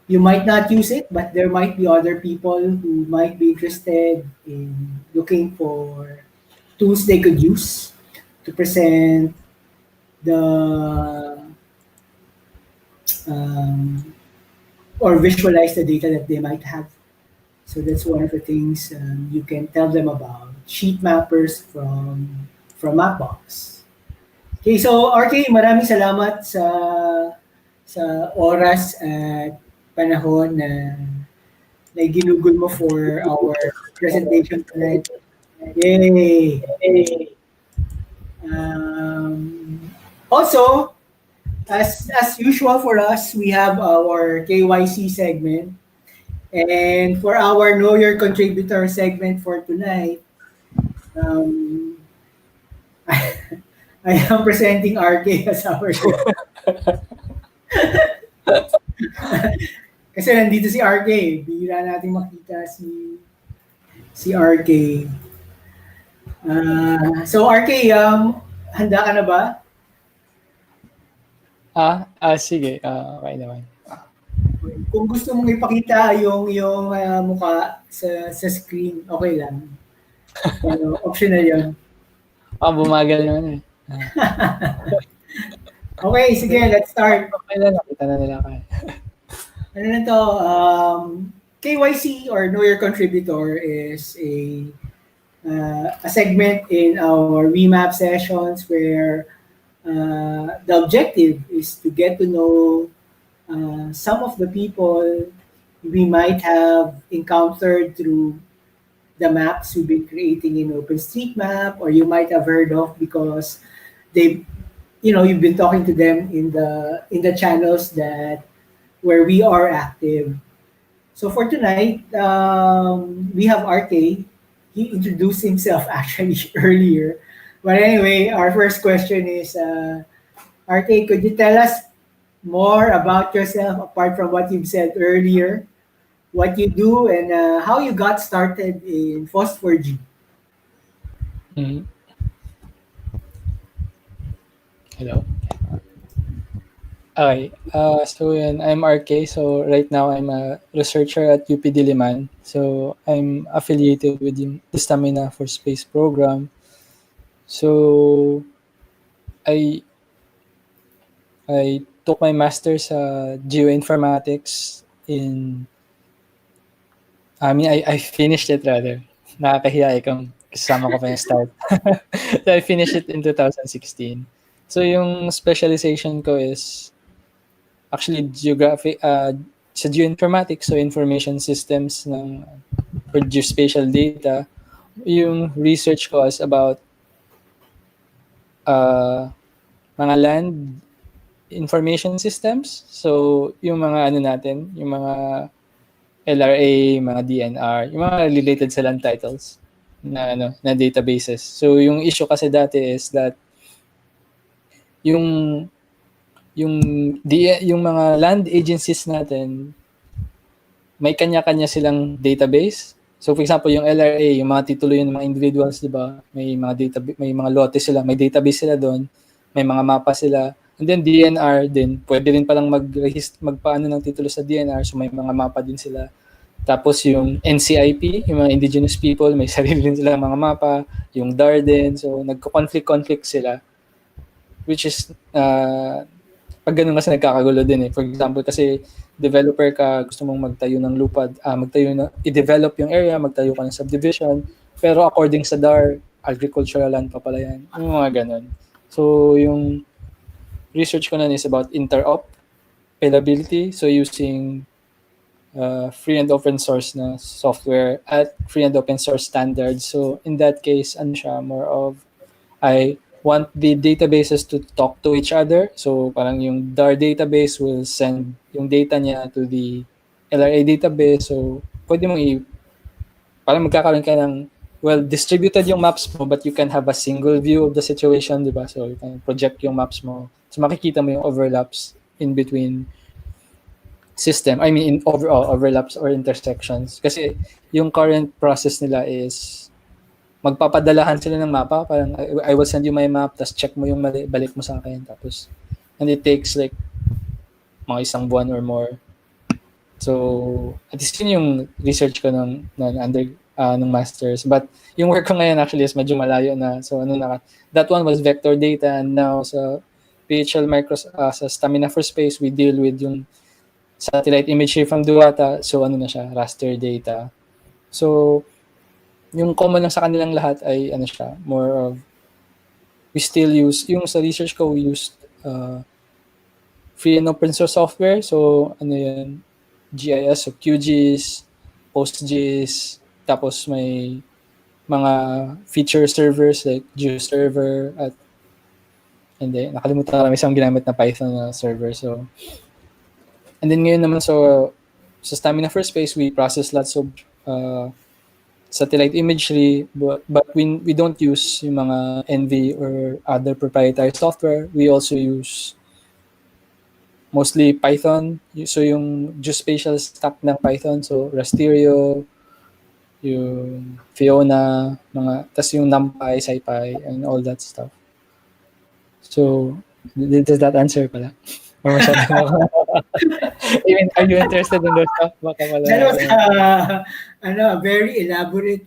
You might not use it, but there might be other people who might be interested in looking for tools they could use to present or visualize the data that they might have. So that's one of the things you can tell them about sheet mappers from Mapbox. Okay, so RK, maraming salamat sa oras at panahon na ginugol mo for our presentation tonight. Yay! Also, as usual for us, we have our KYC segment. And for our Know Your Contributor segment for tonight, um, I am presenting RK as our host. Kasi nandito si RK. Bihira natin makita si RK. So RK, handa ka na ba? Sige. Okay naman. Kung gusto mong ipakita yung mukha sa screen, okay lang. Optional yun. Bumagal naman eh. Okay, sige, let's start. Okay lang, nakita na nila kayo. Ano na to? KYC or Know Your Contributor is a segment in our remap sessions where the objective is to get to know some of the people we might have encountered through the maps we've been creating in OpenStreetMap, or you might have heard of because you've been talking to them in the channels where we are active. So for tonight, we have RK. He introduced himself actually earlier. But anyway, our first question is, RK, could you tell us more about yourself apart from what you've said earlier, what you do, and how you got started in Phos4G? Mm-hmm. Hello. Okay. So yun, I'm RK. So right now I'm a researcher at UP Diliman. So I'm affiliated with the Stamina for Space program. So I took my master's sa geoinformatics I finished it rather. Nakakahiya kung kasama ko pa yung start. So I finished it in 2016. So yung specialization ko is actually sa geoinformatics, so information systems for geospatial data. Yung research ko is about mga land information systems. So yung mga yung mga LRA, mga DNR, yung mga related sa land titles na databases. So yung issue kasi dati is that yung mga land agencies natin may kanya-kanya silang database. So for example, yung LRA, yung mga titulo yun ng mga individuals, 'di ba? May mga lote sila, may database sila doon, may mga mapa sila. And then DNR din, pwede rin palang magpaano ng titulo sa DNR, so may mga mapa din sila. Tapos yung NCIP, yung mga indigenous people, may sarili din silang mga mapa, yung DAR din, so nagko-conflict sila. Which is, pag ganun kasi nagkakagulo din eh. For example, kasi developer ka, gusto mong magtayo ng lupad, i-develop yung area, magtayo ka ng subdivision, pero according sa DAR, agricultural land pa pala yan. Yung mga ganun. So, yung research ko na is about interoperability, so using free and open source na software at free and open source standards. So in that case, more of I want the databases to talk to each other. So parang yung DAR database will send yung data niya to the LRA database. So pwede mong parang magkakaroon ka ng distributed yung maps mo, but you can have a single view of the situation, di ba? So you can project yung maps mo. So makikita mo yung overlaps in between system. In overall overlaps or intersections. Kasi yung current process nila is magpapadalahan sila ng mapa. Parang I will send you my map, tapos check mo yung mali, balik mo sa akin. Tapos, and it takes like mga isang buwan or more. So, at least yun yung research ko ng masters. But yung work ko ngayon actually is medyo malayo na. So, that one was vector data, and now sa PHL Micro, sa Stamina for Space, we deal with yung satellite imagery from Duwata. So, na siya, raster data. So, yung common lang sa kanilang lahat ay ano siya, more of, we still use, yung sa research ko, we used free and open source software. So, ano yan, GIS, so QGIS, PostGIS, tapos may mga feature servers like GeoServer at hindi, nakalimutan ko lang isang ginamit na Python na server. So, and then ngayon naman, so, sa Stamina First Space, we process lots of satellite imagery, but we don't use yung mga NV or other proprietary software. We also use mostly Python. So yung geospatial stack ng Python, so Rasterio, yung Fiona, tas yung NumPy, SciPy, and all that stuff. So, does that answer pala? Or masyadong ako? Even, are you interested in those stuff? Baka pala. That was very elaborate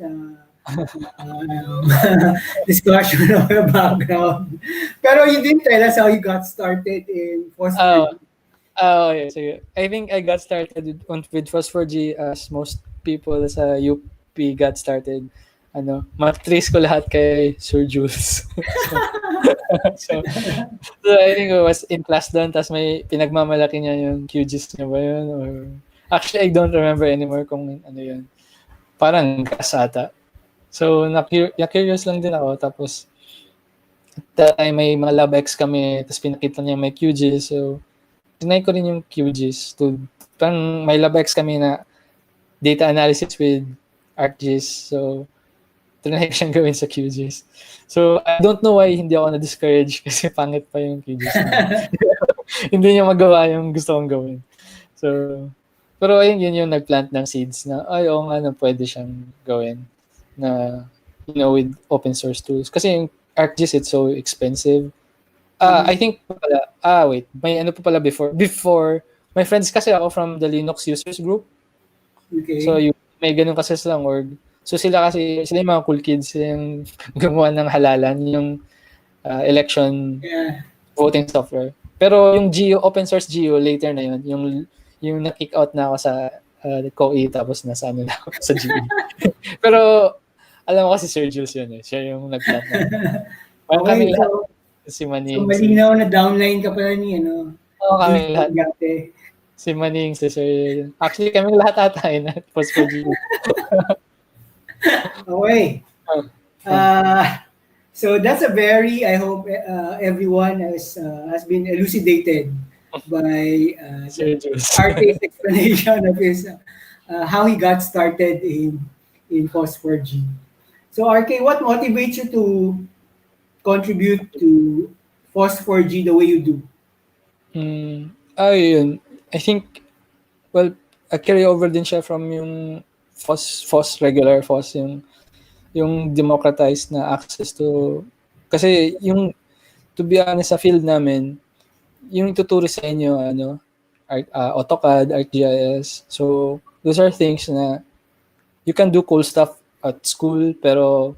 discussion of your background. Pero you didn't tell us how you got started in Phosphor. Okay. So I think I got started with Phosphor-G as most people sa UP got started. Matrace ko lahat kay Sir Jules. so I think I was in class doon, tas may pinagmamalaki niya yung QGIS niya ba yun? Or, actually, I don't remember anymore kung ano yun. Parang kasata. So, na-curious lang din ako. Tapos, at that time, may mga lab X kami, tapos pinakita niya may QGIS. So, tinay ko rin yung QGIS. Parang may lab X kami na data analysis with ArcGIS. So, tinay ko siyang gawin sa QGIS. So, I don't know why hindi ako na-discourage kasi pangit pa yung QGIS. Hindi niya magawa yung gusto kong gawin. So, pero ayun, yun yung nagplant ng seeds na, oo nga na pwede siyang gawin na, with open source tools. Kasi yung ArcGIS, it's so expensive. I think pala, wait, may ano pa pala before, my friends kasi ako from the Linux users group. Okay. So, may ganun kasi silang org. So sila yung mga cool kids, yung gumawa ng halalan, yung election voting software. Pero yung open source Geo, later na yun, yung na-kick out na ako sa COE, tapos nasa ano na ako sa GE. Pero alam ko kasi Sir Jules yun siya yung nag-plant na. Parang kami lahat, si Maning. So malinaw na downline ka pala ni Oo, kami lahat. Si Maning, si Sir. Actually, kami lahat ata yun at post-Geo. Okay. So that's I hope everyone has been elucidated by Arte's explanation of his how he got started in Phosphor-G. So RK, what motivates you to contribute to Phosphor-G the way you do? Ayun. I think, well, a carryover din siya from yung regular FOSS, yung democratized na access to, kasi yung, to be honest, sa field namin, yung ituturo sa inyo, AutoCAD, ArcGIS, so those are things na you can do cool stuff at school, pero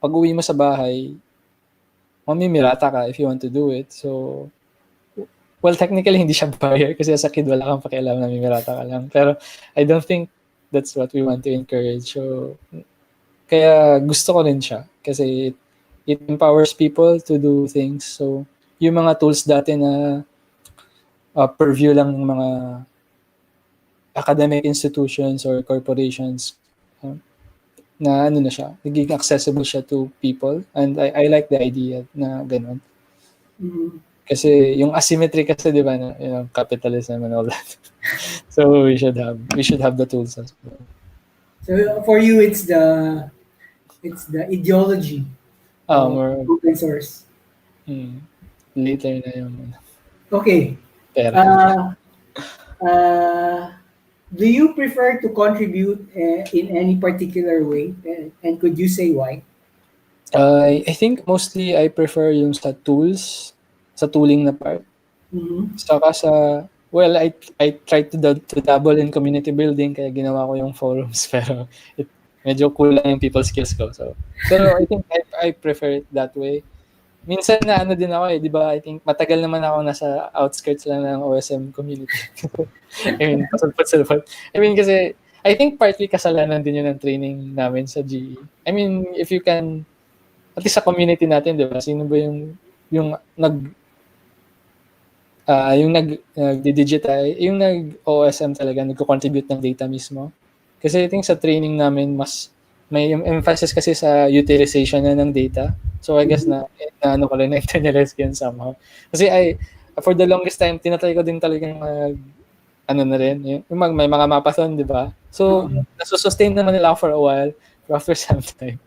pag uwi mo sa bahay, mamimirata ka if you want to do it. So, well, technically, hindi siya barrier kasi as a kid, wala kang pakialam na mimirata ka lang. Pero I don't think that's what we want to encourage. So, kaya gusto ko rin siya kasi it empowers people to do things. So, yung mga tools dati na purview lang ng mga academic institutions or corporations, na na siya, naging accessible siya to people. And I like the idea na ganun. Mm-hmm. Kasi yung asymmetry kasi, di ba, capitalism and all that. So we should have the tools as well. So for you, it's the ideology of open source. Later na yung Okay. Do you prefer to contribute in any particular way? And could you say why? I think mostly I prefer yung sa tools, sa tooling na part. Mm-hmm. Saka well, I tried to dabble in community building, kaya ginawa ko yung forums, pero medyo kulang yung people skills ko. So, pero I think I prefer it that way. Minsan na din ako di ba? I think matagal naman ako nasa outskirts lang ng OSM community. I mean, pasulpot. I mean, kasi I think partly kasalanan din yun ng training namin sa GE. I mean, if you can, at least sa community natin, di ba? Sino ba yung nag-digitize, yung nag-OSM talaga, nagko-contribute ng data mismo. Kasi I think sa training namin, mas may emphasis kasi sa utilization na ng data. So I guess na ano ko rin, na-internalize ko yun somehow. Kasi for the longest time, tinatry ko din talagang ano na rin, may mga mapathon, di ba? So, nasusustain naman nila for a while, but after some time,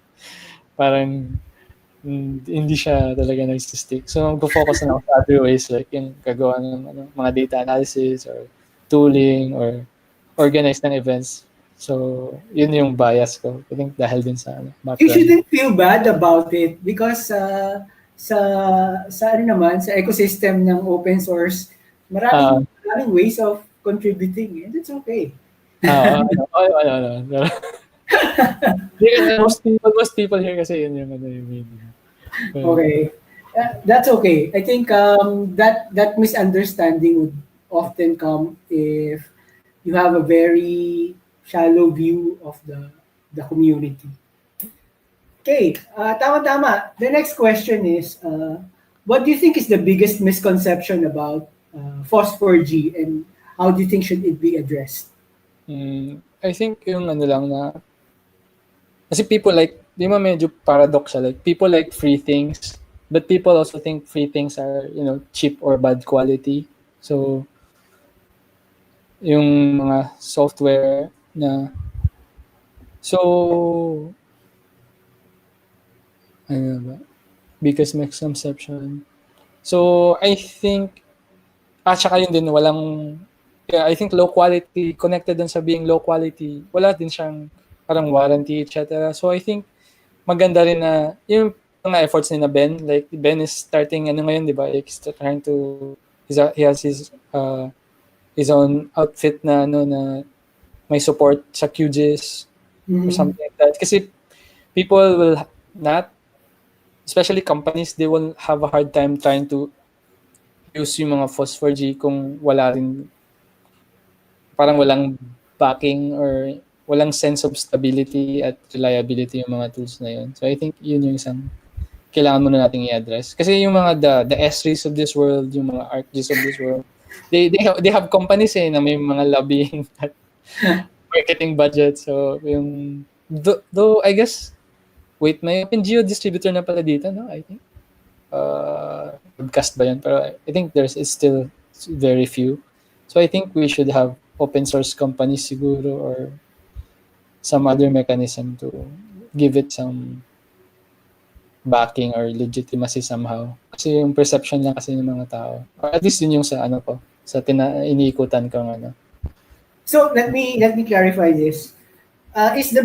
parang hindi siya talaga nag-stick. So, mag-focus na ako sa other ways, like yung gagawa ng mga data analysis or tooling or organize ng events. So, yun yung bias ko. I think dahil din sa You background. shouldn't feel bad about it because sa ano naman, sa ecosystem ng open source, maraming ways of contributing, and it's okay. Ano. Most people here kasi yun yung mean. Okay. That's okay. I think that misunderstanding would often come if you have a very shallow view of the community. Okay, tama. The next question is, what do you think is the biggest misconception about Phosphor-G and how do you think should it be addressed? I think yung ano lang na, kasi people like, di ba medyo paradoxal, like people like free things, but people also think free things are, cheap or bad quality. So, yung mga software na, so, ano ba? Biggest misconception. So, I think, saka yun din, I think low quality, connected dun sa being low quality, wala din siyang parang warranty, etc. So, I think, maganda rin na, yung mga efforts ni na Ben, like, Ben is starting, ngayon, di ba? He's trying to, he has his own outfit na, na may support sa QGIS, or something like that. Kasi, people will not, especially companies, they will have a hard time trying to use yung mga Phosphor-G kung wala rin, parang walang backing or walang sense of stability at reliability yung mga tools na yun. So I think yun yung isang kailangan muna nating i-address. Kasi yung mga the S3s of this world, yung mga ArcGIS of this world, they have companies na may mga lobbying at marketing budget. So yung though I guess may OpenGeo distributor na pala dito, no? I think broadcast ba yun? Pero I think it's still very few. So I think we should have open source companies siguro or some other mechanism to give it some backing or legitimacy somehow. Kasi yung perception lang kasi ng mga tao. Or at least yun yung sa iniikutan ko So let me clarify this. Is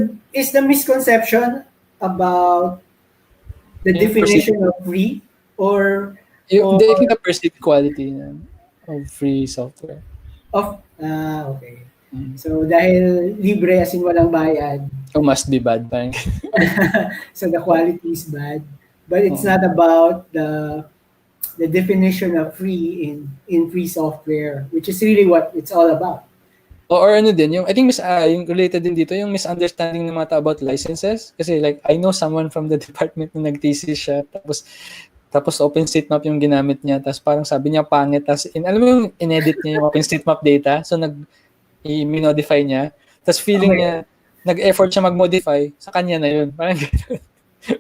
the misconception about the definition of free or I think the perceived quality of free software. Okay. So dahil libre as in walang bayad. Must be bad. So the quality is bad. But it's not about the definition of free in free software, which is really what it's all about. Or ano din, I think yung related din dito, yung misunderstanding ng mga tao about licenses. Kasi like, I know someone from the department na nag-thesis siya, tapos OpenStreetMap yung ginamit niya, tapos parang sabi niya pangit, tapos alam mo yung inedit niya yung OpenStreetMap data, so i-modify niya, tapos feeling niya, nag-effort siya mag-modify, sa kanya na yun. Parang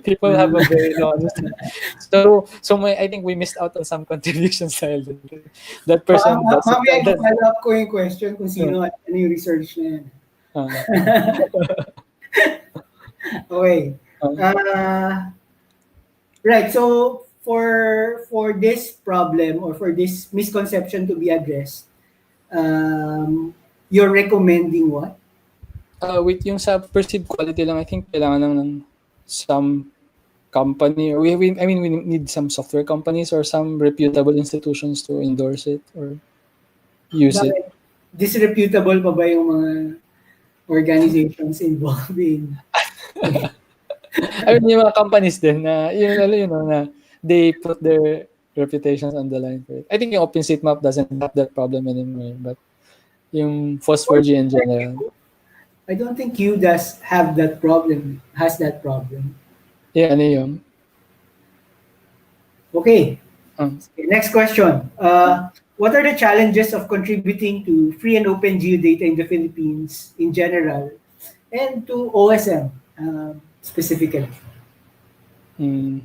people have a very low understanding. So I think we missed out on some contributions dahil that person mamaya i-follow up ko yung question kung sino at ano yung research na yan. Okay. Right, so for this problem or for this misconception to be addressed, you're recommending what? With yung sa perceived quality lang, I think kailangan lang ng some company, or we need some software companies or some reputable institutions to endorse it or use it. Disreputable pa ba yung mga organizations involved in? I mean, yung mga companies din na, na they put their reputations on the line for it. I think yung OpenStreetMap doesn't have that problem anymore, but yung Phosphor-G in general. I don't think Q does have that problem, has that problem. Yeah, ano yun? Okay, Um, next question. What are the challenges of contributing to free and open geodata in the Philippines in general and to OSM specifically? mm,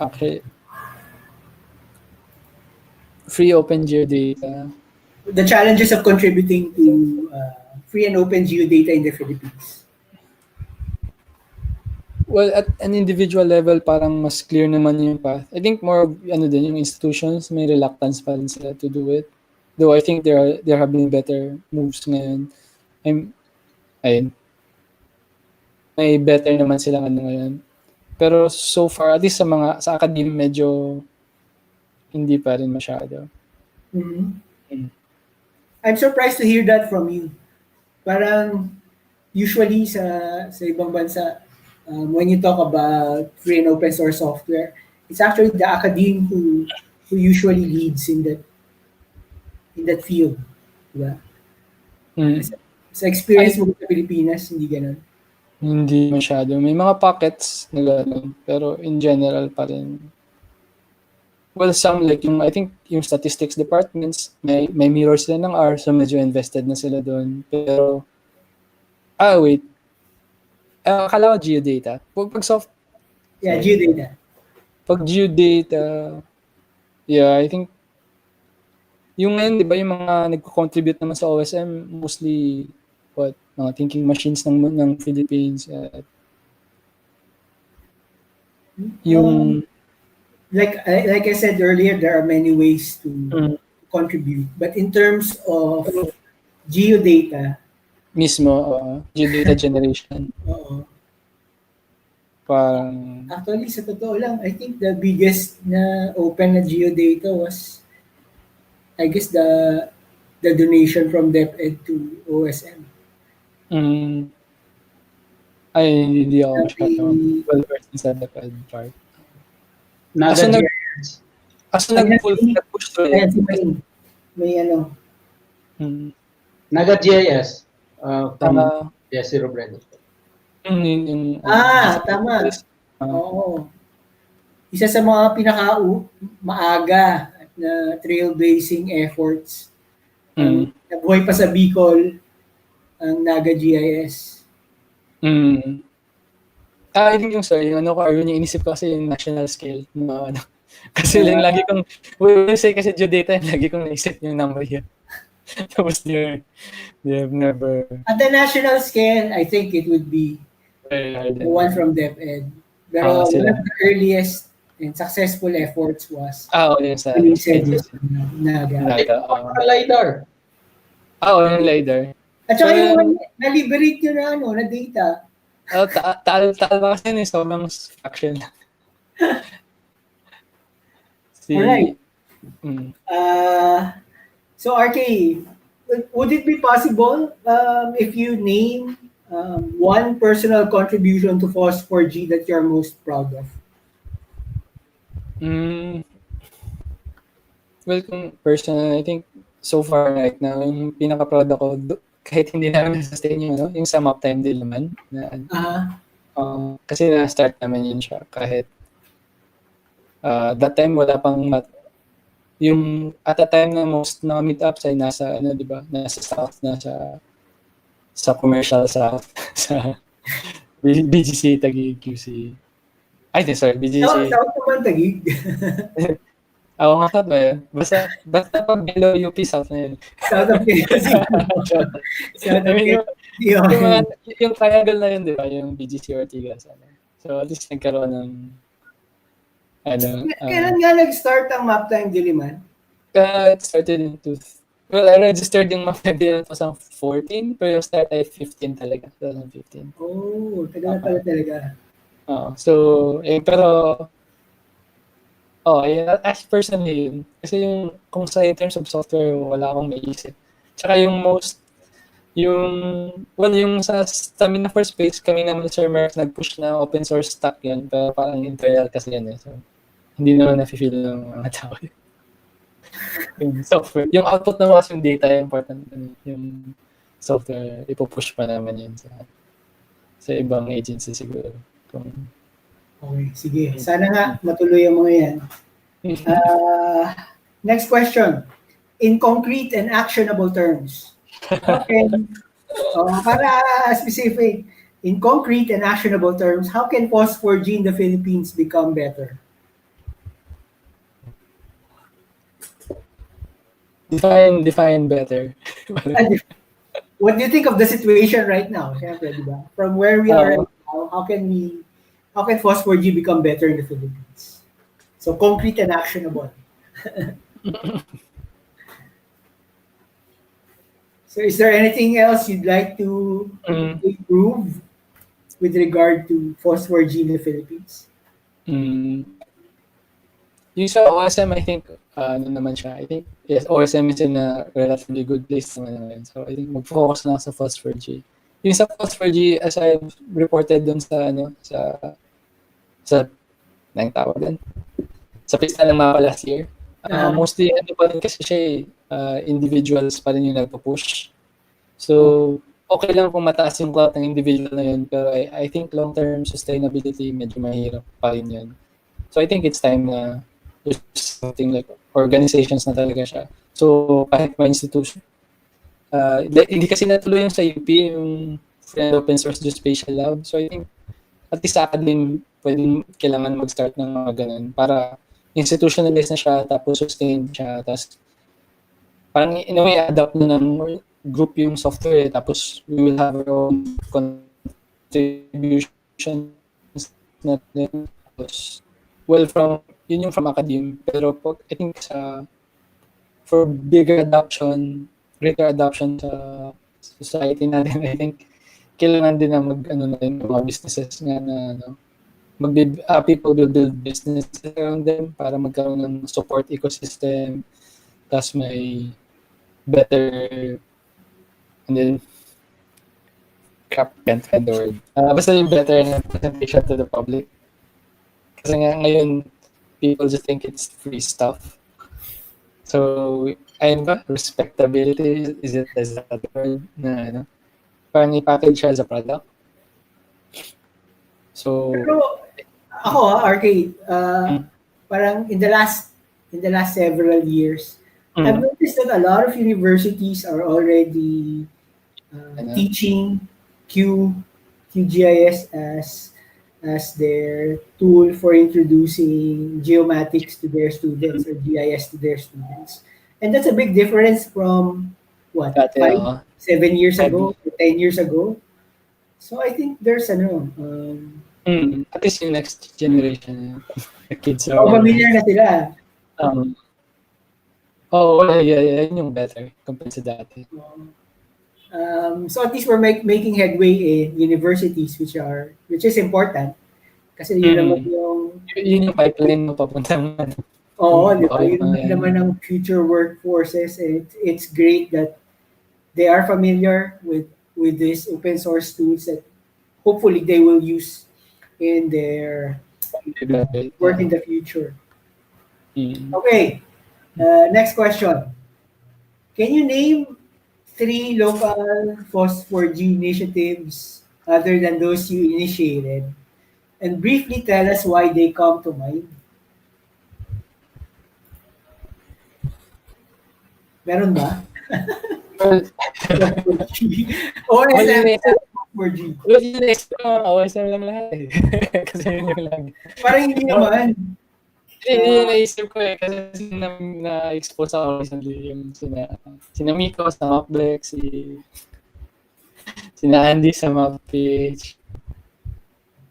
okay. Free open geodata. The challenges of contributing to free and open geodata in the Philippines. Well, at an individual level, parang mas clear naman yung path. I think more of, ano din, yung institutions, may reluctance pa rin sila to do it. Though I think they're having better moves ngayon. Ayun, may better naman silang ano ngayon. Pero so far, at least sa academe, medyo hindi pa rin masyado. Mhm. Mm. I'm surprised to hear that from you. Parang usually sa ibang bansa, when you talk about free and open source software, it's actually the academe who usually leads in that field. Diba? Mm. Sa experience mo sa Pilipinas, hindi ganun. Hindi masyado. May mga pockets na gano'n. Pero in general pa rin. Well, some like I think yung statistics departments, may mirror sila ng R, so medyo invested na sila doon. Pero, wait. Akala ko geodata. Yeah, sorry. geodata. Pag geodata, yeah, I think, yung ngayon, di ba, yung mga nagko-contribute naman sa OSM, mostly, mga thinking machines ng Philippines. Yung, Like I said earlier, there are many ways to contribute. But in terms of geodata, mismo, geodata generation. oo. Parang, Actually, sa totoo lang, I think the biggest na open na geodata was, I guess, the donation from DepEd to OSM. ay, hindi ako masyadong Actually, well-versed sa DepEd part. Naga Kaso GIS. nag-push to ayan, it. si may ano. Naga GIS. From Ah, Jesse Robredo. Tama. Oo. Isa sa mga maaga na trailblazing efforts. Nabuhay pa sa Bicol ang Naga GIS. I think yung ano ko, yung inisip ko kasi yung national scale. Kasi lang lagi kong, when you say kasi geodata, lagi kong naisip yung number yun. Tapos they have never. At the national scale, I think it would be the one from DepEd. Pero one of the earliest and successful efforts was yun sa Naga. LiDAR. Yung LiDAR. At saka yung na-liberate nyo na data. Taal ba kasi yun sobrang fraction. Alright. So RK, would it be possible if you name one personal contribution to FOSS4G that you're most proud of? Well, kung personal, I think so far right now, yung pinaka-proud ako, kahit hindi namin sustain yung sa map time din naman. Kasi na-start naman yun siya. Kahit that time wala pang yung at the time na most na meetups ay nasa di ba? Nasa south, sa commercial south, sa BGC Taguig QC. Ay, sorry, BGC. South naman Taguig. Ako nga ba yun? Basta pag below UP South na yun. South of KC. Yung triangle na yun, di ba? Yung BGC Ortigas. So at least nagkaroon ng kailan nga nag-start ang map time Diliman? It started in I registered yung map time Diliman 2014, pero yung start ay 15 talaga. 2015. Oh, tagal na pala talaga. So, pero as personally, kasi kung sa in terms of software, wala akong maisip. Tsaka yung sa Stamina for Space, kami naman Sir Merck nag-push na open source stack yun, pero parang internal kasi yun So, hindi naman na-feel ng mga tao yun. Yung software. Yung output naman kasi yung data, important. Yung software, ipupush pa naman yun sa ibang agency siguro. Kung, Okay, sige. Sana nga matuloy ang mga yan. Next question. In concrete and actionable terms, how can, para specific, in concrete and actionable terms, how can Phos4G in the Philippines become better? define better. What do you think of the situation right now? Siyempre, di ba? From where we are right now, how can Phos4G become better in the Philippines? So concrete and actionable. So is there anything else you'd like to improve with regard to Phos4G in the Philippines? Yung sa OSM, I think, ano naman siya, I think, yes, OSM is in a relatively good place naman ngayon. So, I think mag-focus lang sa Phos4G. Yung sa Phos4G, as I reported dun sa, nang tawag din, sa pista ng mapa last year, mostly, pa rin kasi siya individuals pa rin yung nagpo-push. So, okay lang kung mataas yung clout ng individual na yun, pero I think long-term sustainability, medyo mahirap pa rin yun. So, I think it's time na there's something like organizations na talaga siya. So, kahit mga institution, hindi kasi natuloy yung sa UP, yung Free and Open Source Geospatial Lab. So, I think, at least sa academy, kailangan mag-start ng mga ganun para institutionalize na siya, tapos sustain siya, tapos parang in a way, adapt na ng group yung software, tapos we will have our own contributions natin. Tapos, well, yun yung from academe, pero I think for greater adoption sa society natin, I think kailangan din na mga businesses nga na people will build business around them para magkaroon ng support ecosystem, tas may better and then can't find the word. Basta yung better representation to the public. Kasi nga ngayon, people just think it's free stuff. So, ayun ba? Respectability, is that the word na parang i-package siya as a product? So, pero ako RK, parang in the last several years, I've noticed that a lot of universities are already teaching QGIS as their tool for introducing geomatics to their students or GIS to their students. And that's a big difference from what, 5, 7 years ago, 10 years ago. So I think there's at least yung next generation, the kids are familiar na sila. Yeah, yun yung better compared sa dati. So at least we're making headway in universities, which is important. Kasi yun naman yung pipeline mo papuntang di ba? Yun naman ang future workforces, and it's great that they are familiar with these open source tools that hopefully they will use in their work in the future. Okay, next question. Can you name 3 local Phos4G initiatives other than those you initiated, and briefly tell us why they come to mind? Meron ba? OSM, Phos4G. OSM lang lahat eh. Kasi yun yung lang. Parang hindi naman. Hindi yung naisip ko eh. Kasi na-expose ako recently yung sina Miko sa Mapbox, sina Andy sa Mapbox.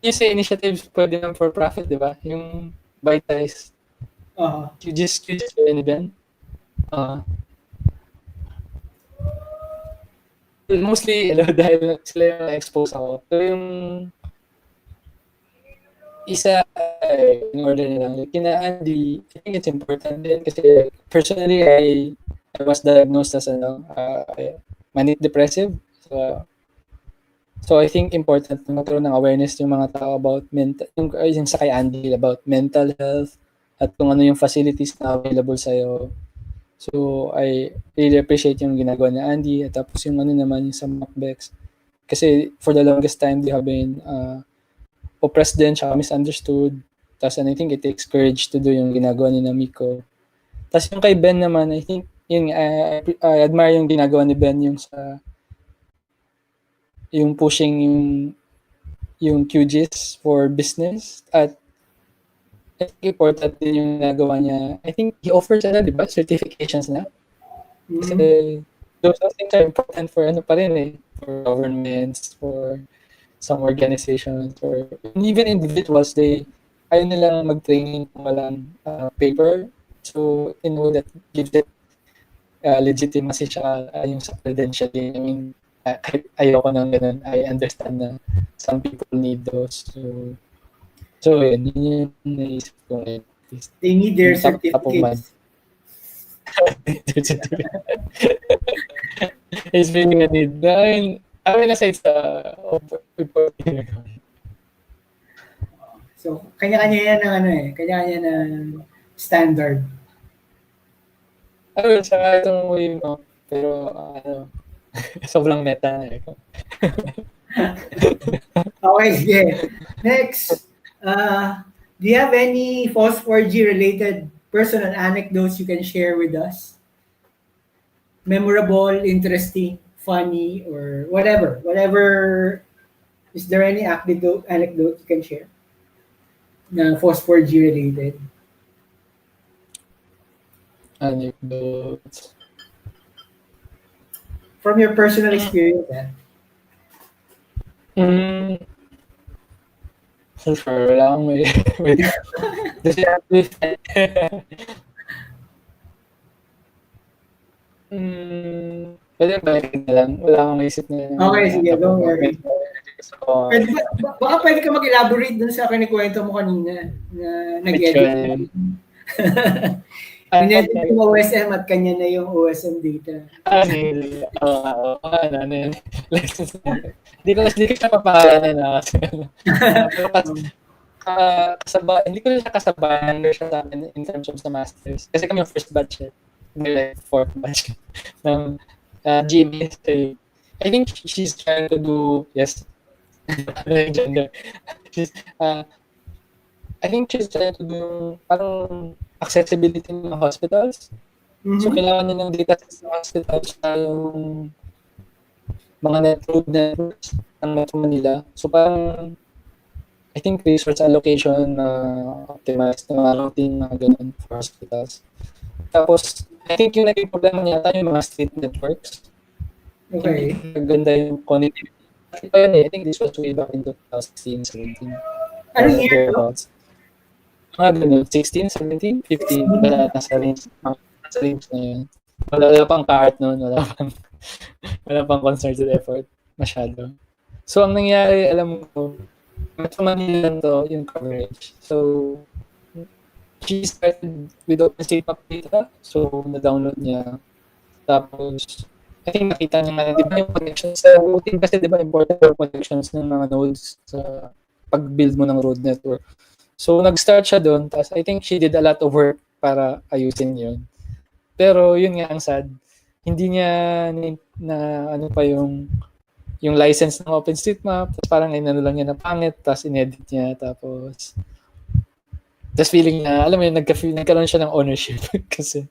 Yung sa initiatives pwede lang for profit, di ba? Yung bite-size. QGIS yun event. Mostly, dahil sila yung na-expose ako. So yung isa, in order na lang, kina Andy, I think it's important din kasi personally, I was diagnosed as manic depressive. So I think important na magkaroon ng awareness yung mga tao about yung sa kay Andy about mental health at kung ano yung facilities na available sa'yo So, I really appreciate yung ginagawa ni Andy. At tapos yung ano naman, yung sa Mapbox. Kasi for the longest time, they have been oppressed din, tsaka misunderstood. Tapos and I think it takes courage to do yung ginagawa ni Miko. Tapos yung kay Ben naman, I think, yun, I admire yung ginagawa ni Ben yung sa, yung pushing yung QGIS for business. At I think important din yung ginagawa niya. I think he offers, di ba, certifications na. Kasi those things are important for ano pa rin eh, for governments, for some organizations, or even individuals. Ayaw nilang mag-training kung walang paper. So, in a way that gives it legitimacy siya yung sa credentialing. I mean, kahit ayoko nang ganun, I understand na some people need those. So yun yung naisip ko. They need their Top of mind. certificates. It's really a need. I mean, aside sa So, kanya-kanya yan ng ano eh. Kanya-kanya ng standard. Ano, saka itong way mo. Pero, sobrang meta na eh. Okay, yeah. Next, do you have any FOSS4G related personal anecdotes you can share with us? Memorable, interesting, funny, or whatever. Whatever. Is there any anecdote you can share? Na FOSS4G related? Anecdotes. From your personal experience, Sure, wala akong may... Pwede balikin na lang. Wala akong isip na... Okay, sige, don't worry. Baka pwede ka mag-elaborate dun sa kinikwento mo kanina na nag-edit. Pinedit yung OSM at kanya na yung OSM data. Hindi ko siya papahalanan na kasi. Hindi ko siya kasabayan siya sa akin in terms of sa masters. Kasi kami yung first batch eh. Like fourth batch ng GMA. I think she's trying to do, yes, gender. I think she's trying to do parang accessibility ng hospitals. So, kailangan niya ng data sa hospitals na yung mga road networks ng Metro Manila. So, parang I think resource allocation na optimized na mga routing na ganun for hospitals. Tapos, I think yung naging problema niya tayo yung mga street networks. Okay. Ganda yung connectivity. I think this was way back in 2016, 17. Ano year to? Ganun, 16, 17, 15. Wala, nasa range na yun. Wala pang cart noon, wala pang concerted effort. Masyado. So, ang nangyari, alam mo, Metro Manila to yung coverage. So, she started with OpenStreetMap data. So, na-download niya. Tapos, I think nakita niya nga, di ba yung connections sa routing kasi di ba important yung connections ng mga nodes sa pag-build mo ng road network. So, nag-start siya doon. Tapos, I think she did a lot of work para ayusin yun. Pero, yun nga ang sad. Hindi niya na ano pa yung license ng OpenStreetMap. Tapos, parang inano lang niya na pangit. Tapos, inedit niya. Tapos feeling niya, alam mo yun, nagkaroon siya ng ownership. kasi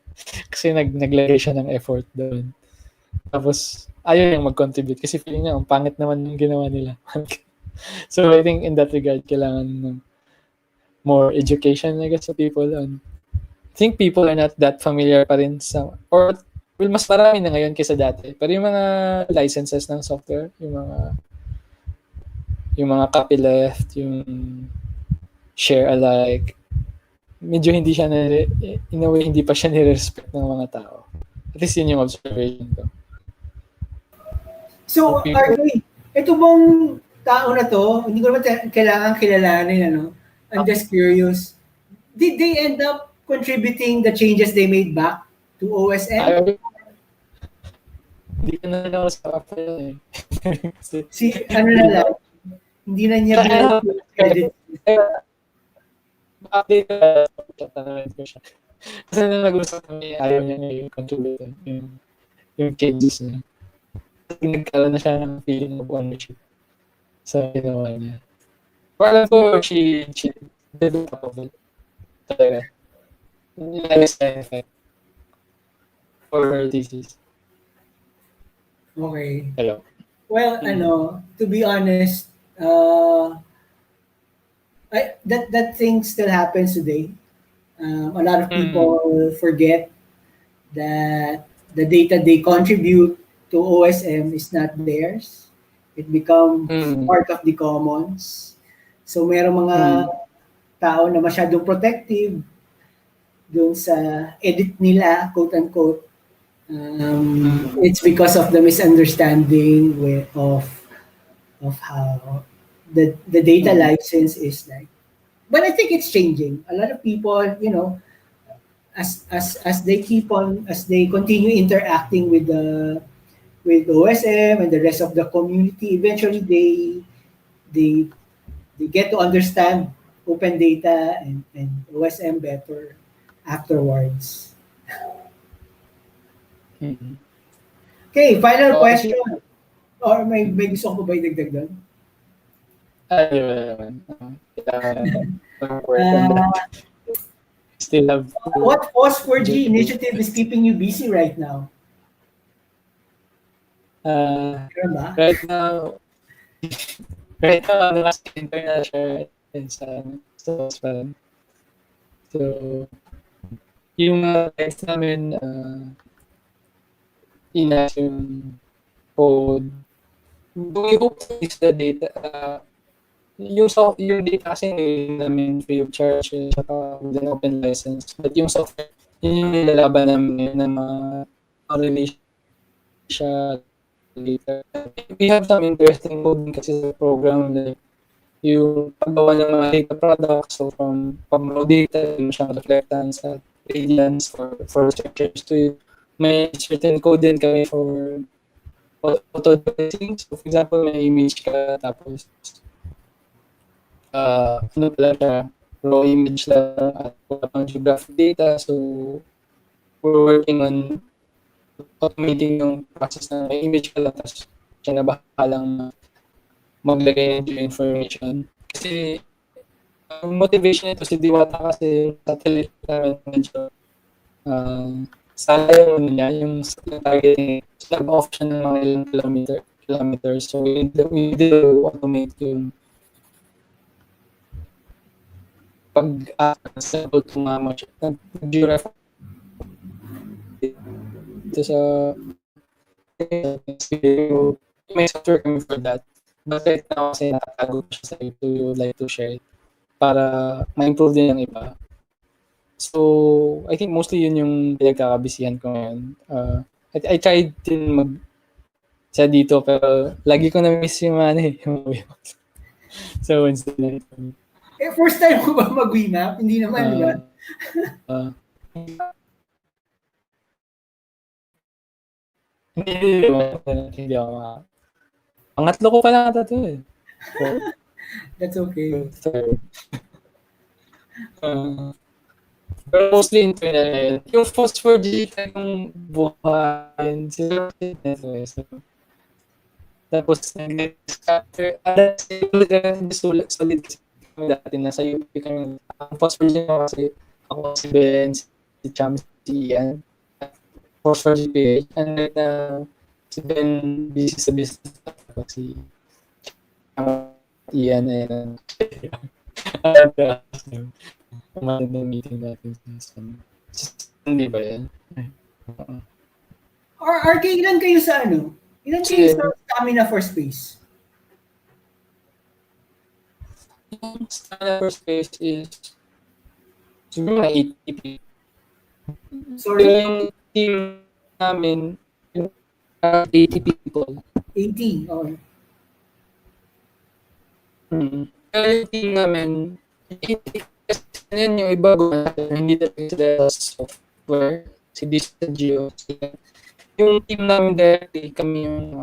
naglagay siya ng effort doon. Tapos, ayaw niyang mag-contribute. Kasi feeling niya, ang pangit naman yung ginawa nila. So, I think in that regard, kailangan ng more education, I guess, sa people. I think people are not that familiar pa rin sa, or, well, mas marami na ngayon kaysa dati. Pero yung mga licenses ng software, yung mga copyleft, yung share alike, medyo hindi siya in a way, hindi pa siya nire-respect ng mga tao. At least yun yung observation ko. So, RJ, ito bang tao na to, hindi ko naman kailangan kilalanin, ano? I'm just curious. Did they end up contributing the changes they made back to OSM? Hindi ko na lang sa Apple eh. Ano na lang, hindi na niya binigay credit. Update ko siya. Kasi nung nag-usap kami, ayaw niya na i-contribute yung changes niya. Kasi nagkaroon na siya ng feeling of ownership sa ginawa niya. Parang ko, she did the top of it. Talaga. Nice effect for her thesis. Okay. Hello. Well, to be honest, that thing still happens today. A lot of people forget that the data they contribute to OSM is not theirs. It becomes part of the commons. So merong mga tao na masyadong protective dun sa edit nila, quote unquote. It's because of the misunderstanding of how the data license is like. But I think it's changing. A lot of people, as they continue interacting with OSM and the rest of the community, eventually they they get to understand open data and OSM better afterwards. Okay, final question. Or may gusto ko ba idagdag doon? Still have What OS4G initiative is keeping you busy right now? right now, nasa international sa So, yung text namin, inas yung code. We hope to fix the data. Yung data kasi namin free of charge saka with an open license. But yung software, yun yung nilalaban namin na ma-release siya later. We have some interesting coding kasi sa program like yung paggawa ng mga data products. So from raw data, yung siyang reflectance at gradients for structures to may certain code din kami for auto tracing. So for example, may image ka tapos pala siya, raw image lang at wala pang geographic data. So we're working on automating yung process na may image ka lang tapos siya na bahalang maglagay ng information. Kasi ang motivation nito si Diwata kasi satellite namin medyo sayang niya yung targeting nag-off siya ng mga ilang kilometers. So we did to automate yung pag-assemble kung nag-geographic ito sa may software kami for that. But right now kasi nakatago siya sa ito, we would like to share it para ma-improve din ng iba. So, I think mostly yun yung pinagkakabisihan ko ngayon. I tried din sa dito pero lagi ko na-miss yung yung Mapbox. So, instead na ito. First time ko ba mag-WeMap? Hindi naman, di ba? Hindi ako pangatlo ko pa lang ata ito eh. So, that's okay. Pero mostly internal. Yung phosphor digital yung buhayin sila so, tapos nag-scatter solid kami dati nasa UP kami ang phosphor digital kasi ako si Ben si Cham si Ian phosphor GPA and then si Ben busy sa business ako si Ian and magandang meeting natin sa hindi ba yan? RK, ilan kayo sa ano? Ilan kayo sa stamina for space? Yung stamina for space is siguro na 80 people. Sorry? Yung team namin, 80 people. 80, okay. Pero yung team namin, yun yung iba hindi talaga sa software, si OSGeo. Yung team namin directly, kami yung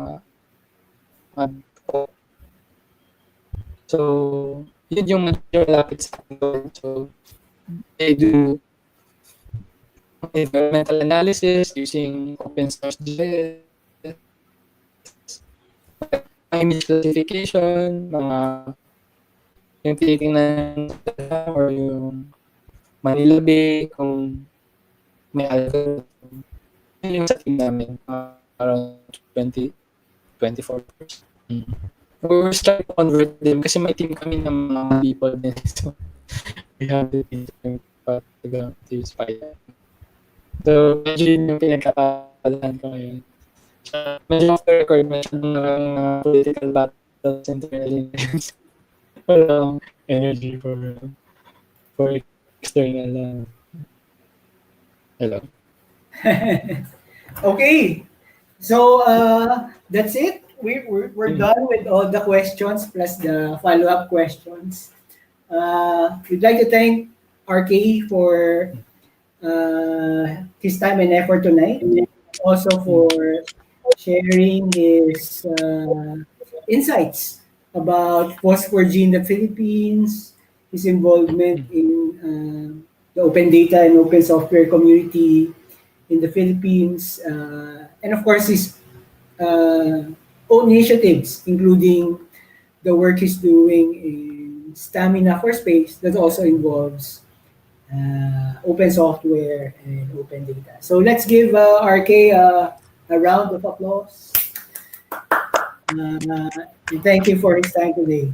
so, yun yung malapit sa akin. So, they do environmental analysis using open source GIS, image classification, yung tinitingnan or yung Manila Bay, kung may algorithm. Yun yung sa team namin, around 24 hours. We're trying to convert them kasi may team kami ng mga people din. So, we have the team to use Python. So, medyo yun yung pinagkakalahan ko ngayon. Medyo off the record, medyo ng political battles internally. Walang energy for external. Hello. Okay. So that's it. We're done with all the questions plus the follow-up questions. We'd like to thank RK for his time and effort tonight. Also for sharing his insights about Post-4G in the Philippines, his involvement in the open data and open software community in the Philippines, and of course his own initiatives, including the work he's doing in Stamina for Space that also involves open software and open data. So let's give RK a round of applause. And thank you for his time today.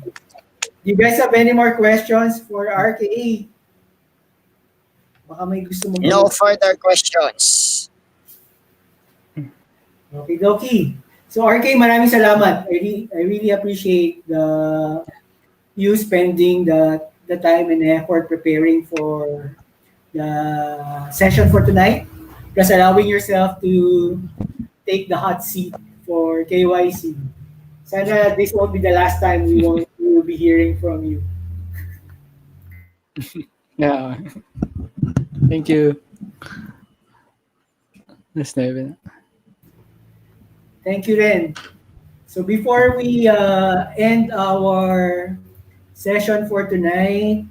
Do you guys have any more questions for RK? Baka may gusto mong No further questions. Okay, Doki. So RK, maraming salamat. I really appreciate you spending the time and effort preparing for the session for tonight, plus allowing yourself to take the hot seat for KYC. Sana this won't be the last time we will be hearing from you. Yeah. Thank you. That's Nevin. Thank you, Ren. So before we end our session for tonight,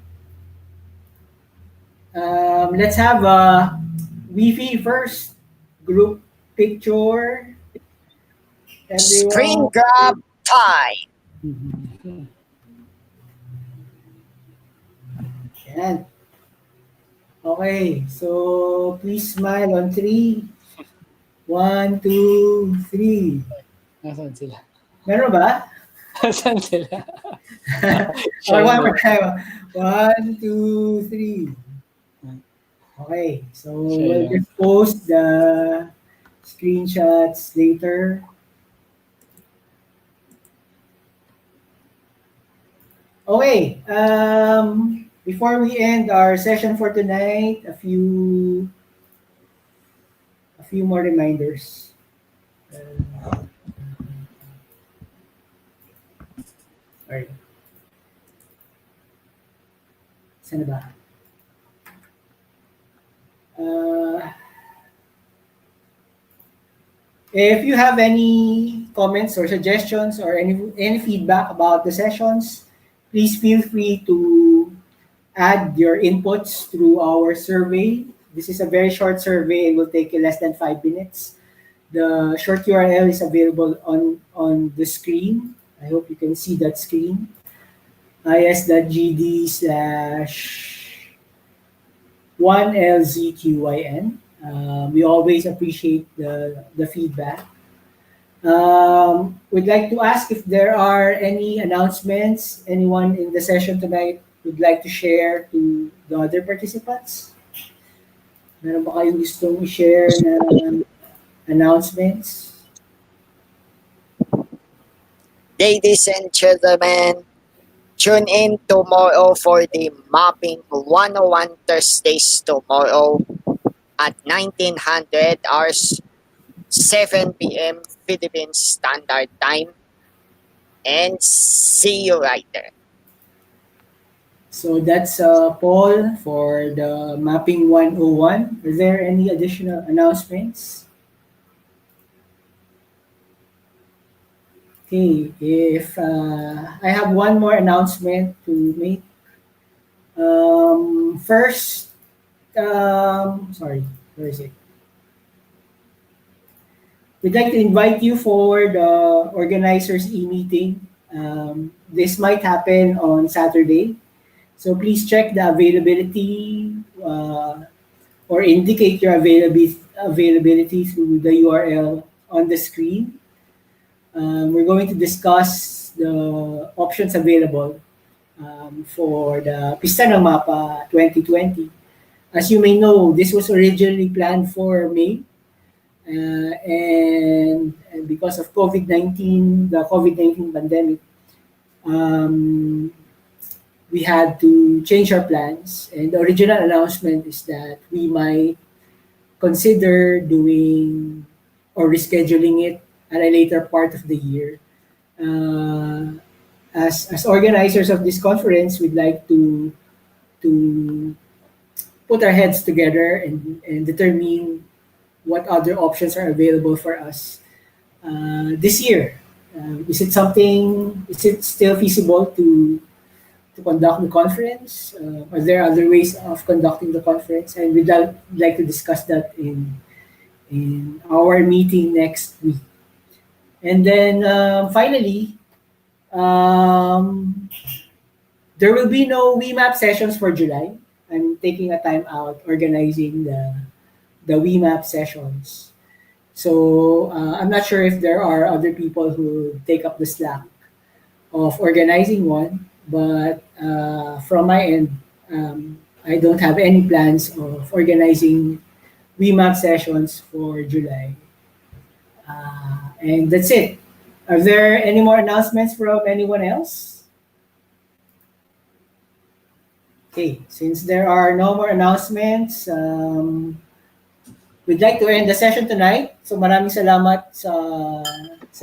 let's have a Wi-Fi first group picture. Screen grab time. Yan. Okay, so please smile on 3. 1, 2, 3. Nasaan sila? Meron ba? Nasaan sila? Okay, one more time. 1, 2, 3. Okay, so we'll just post the screenshots later. Okay, before we end our session for tonight, a few more reminders. Alright. Saan na ba? If you have any comments or suggestions or any feedback about the sessions, please feel free to add your inputs through our survey. This is a very short survey and will take you less than 5 minutes. The short URL is available on the screen. I hope you can see that screen. is.gd/1LZQYN. We always appreciate the feedback. We'd like to ask if there are any announcements anyone in the session tonight would like to share to the other participants. Meron ba kayong gustong i-share na announcements? Ladies and gentlemen, tune in tomorrow for the Mapping 101 Thursdays tomorrow at 1900 hours, 7 p.m. Philippine Standard Time. And see you right there. So that's Paul for the Mapping 101. Are there any additional announcements? Okay, if I have one more announcement to make. First, sorry. Where is it? We'd like to invite you for the organizers e-meeting. This might happen on Saturday. So please check the availability or indicate your availability through the URL on the screen. We're going to discuss the options available for the Pista ng Mapa 2020. As you may know, this was originally planned for May. And because of COVID-19, the COVID-19 pandemic, we had to change our plans. And the original announcement is that we might consider doing or rescheduling it at a later part of the year. As organizers of this conference, we'd like to put our heads together and determine what other options are available for us this year. Is it still feasible to conduct the conference? Are there other ways of conducting the conference? And we'd like to discuss that in our meeting next week. And then finally, there will be no WeMap sessions for July. I'm taking a time out organizing the WeMap sessions. So I'm not sure if there are other people who take up the slack of organizing one, but from my end, I don't have any plans of organizing WeMap sessions for July. And that's it. Are there any more announcements from anyone else? Okay, since there are no more announcements, we'd like to end the session tonight. So maraming salamat sa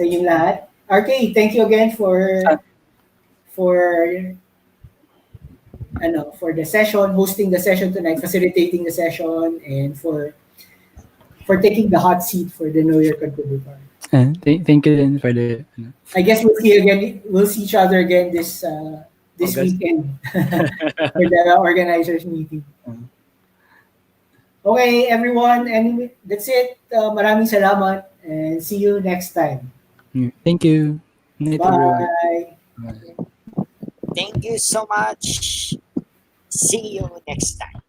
inyong lahat. RK, thank you again for the session, hosting the session tonight, facilitating the session, and for taking the hot seat for the Know Your Contributor. Thank you then for the. I guess we'll see each other again this weekend for the organizers meeting. Okay, everyone. Anyway, that's it. Maraming salamat and see you next time. Thank you. Night, everyone. Bye. Bye. Thank you so much. See you next time.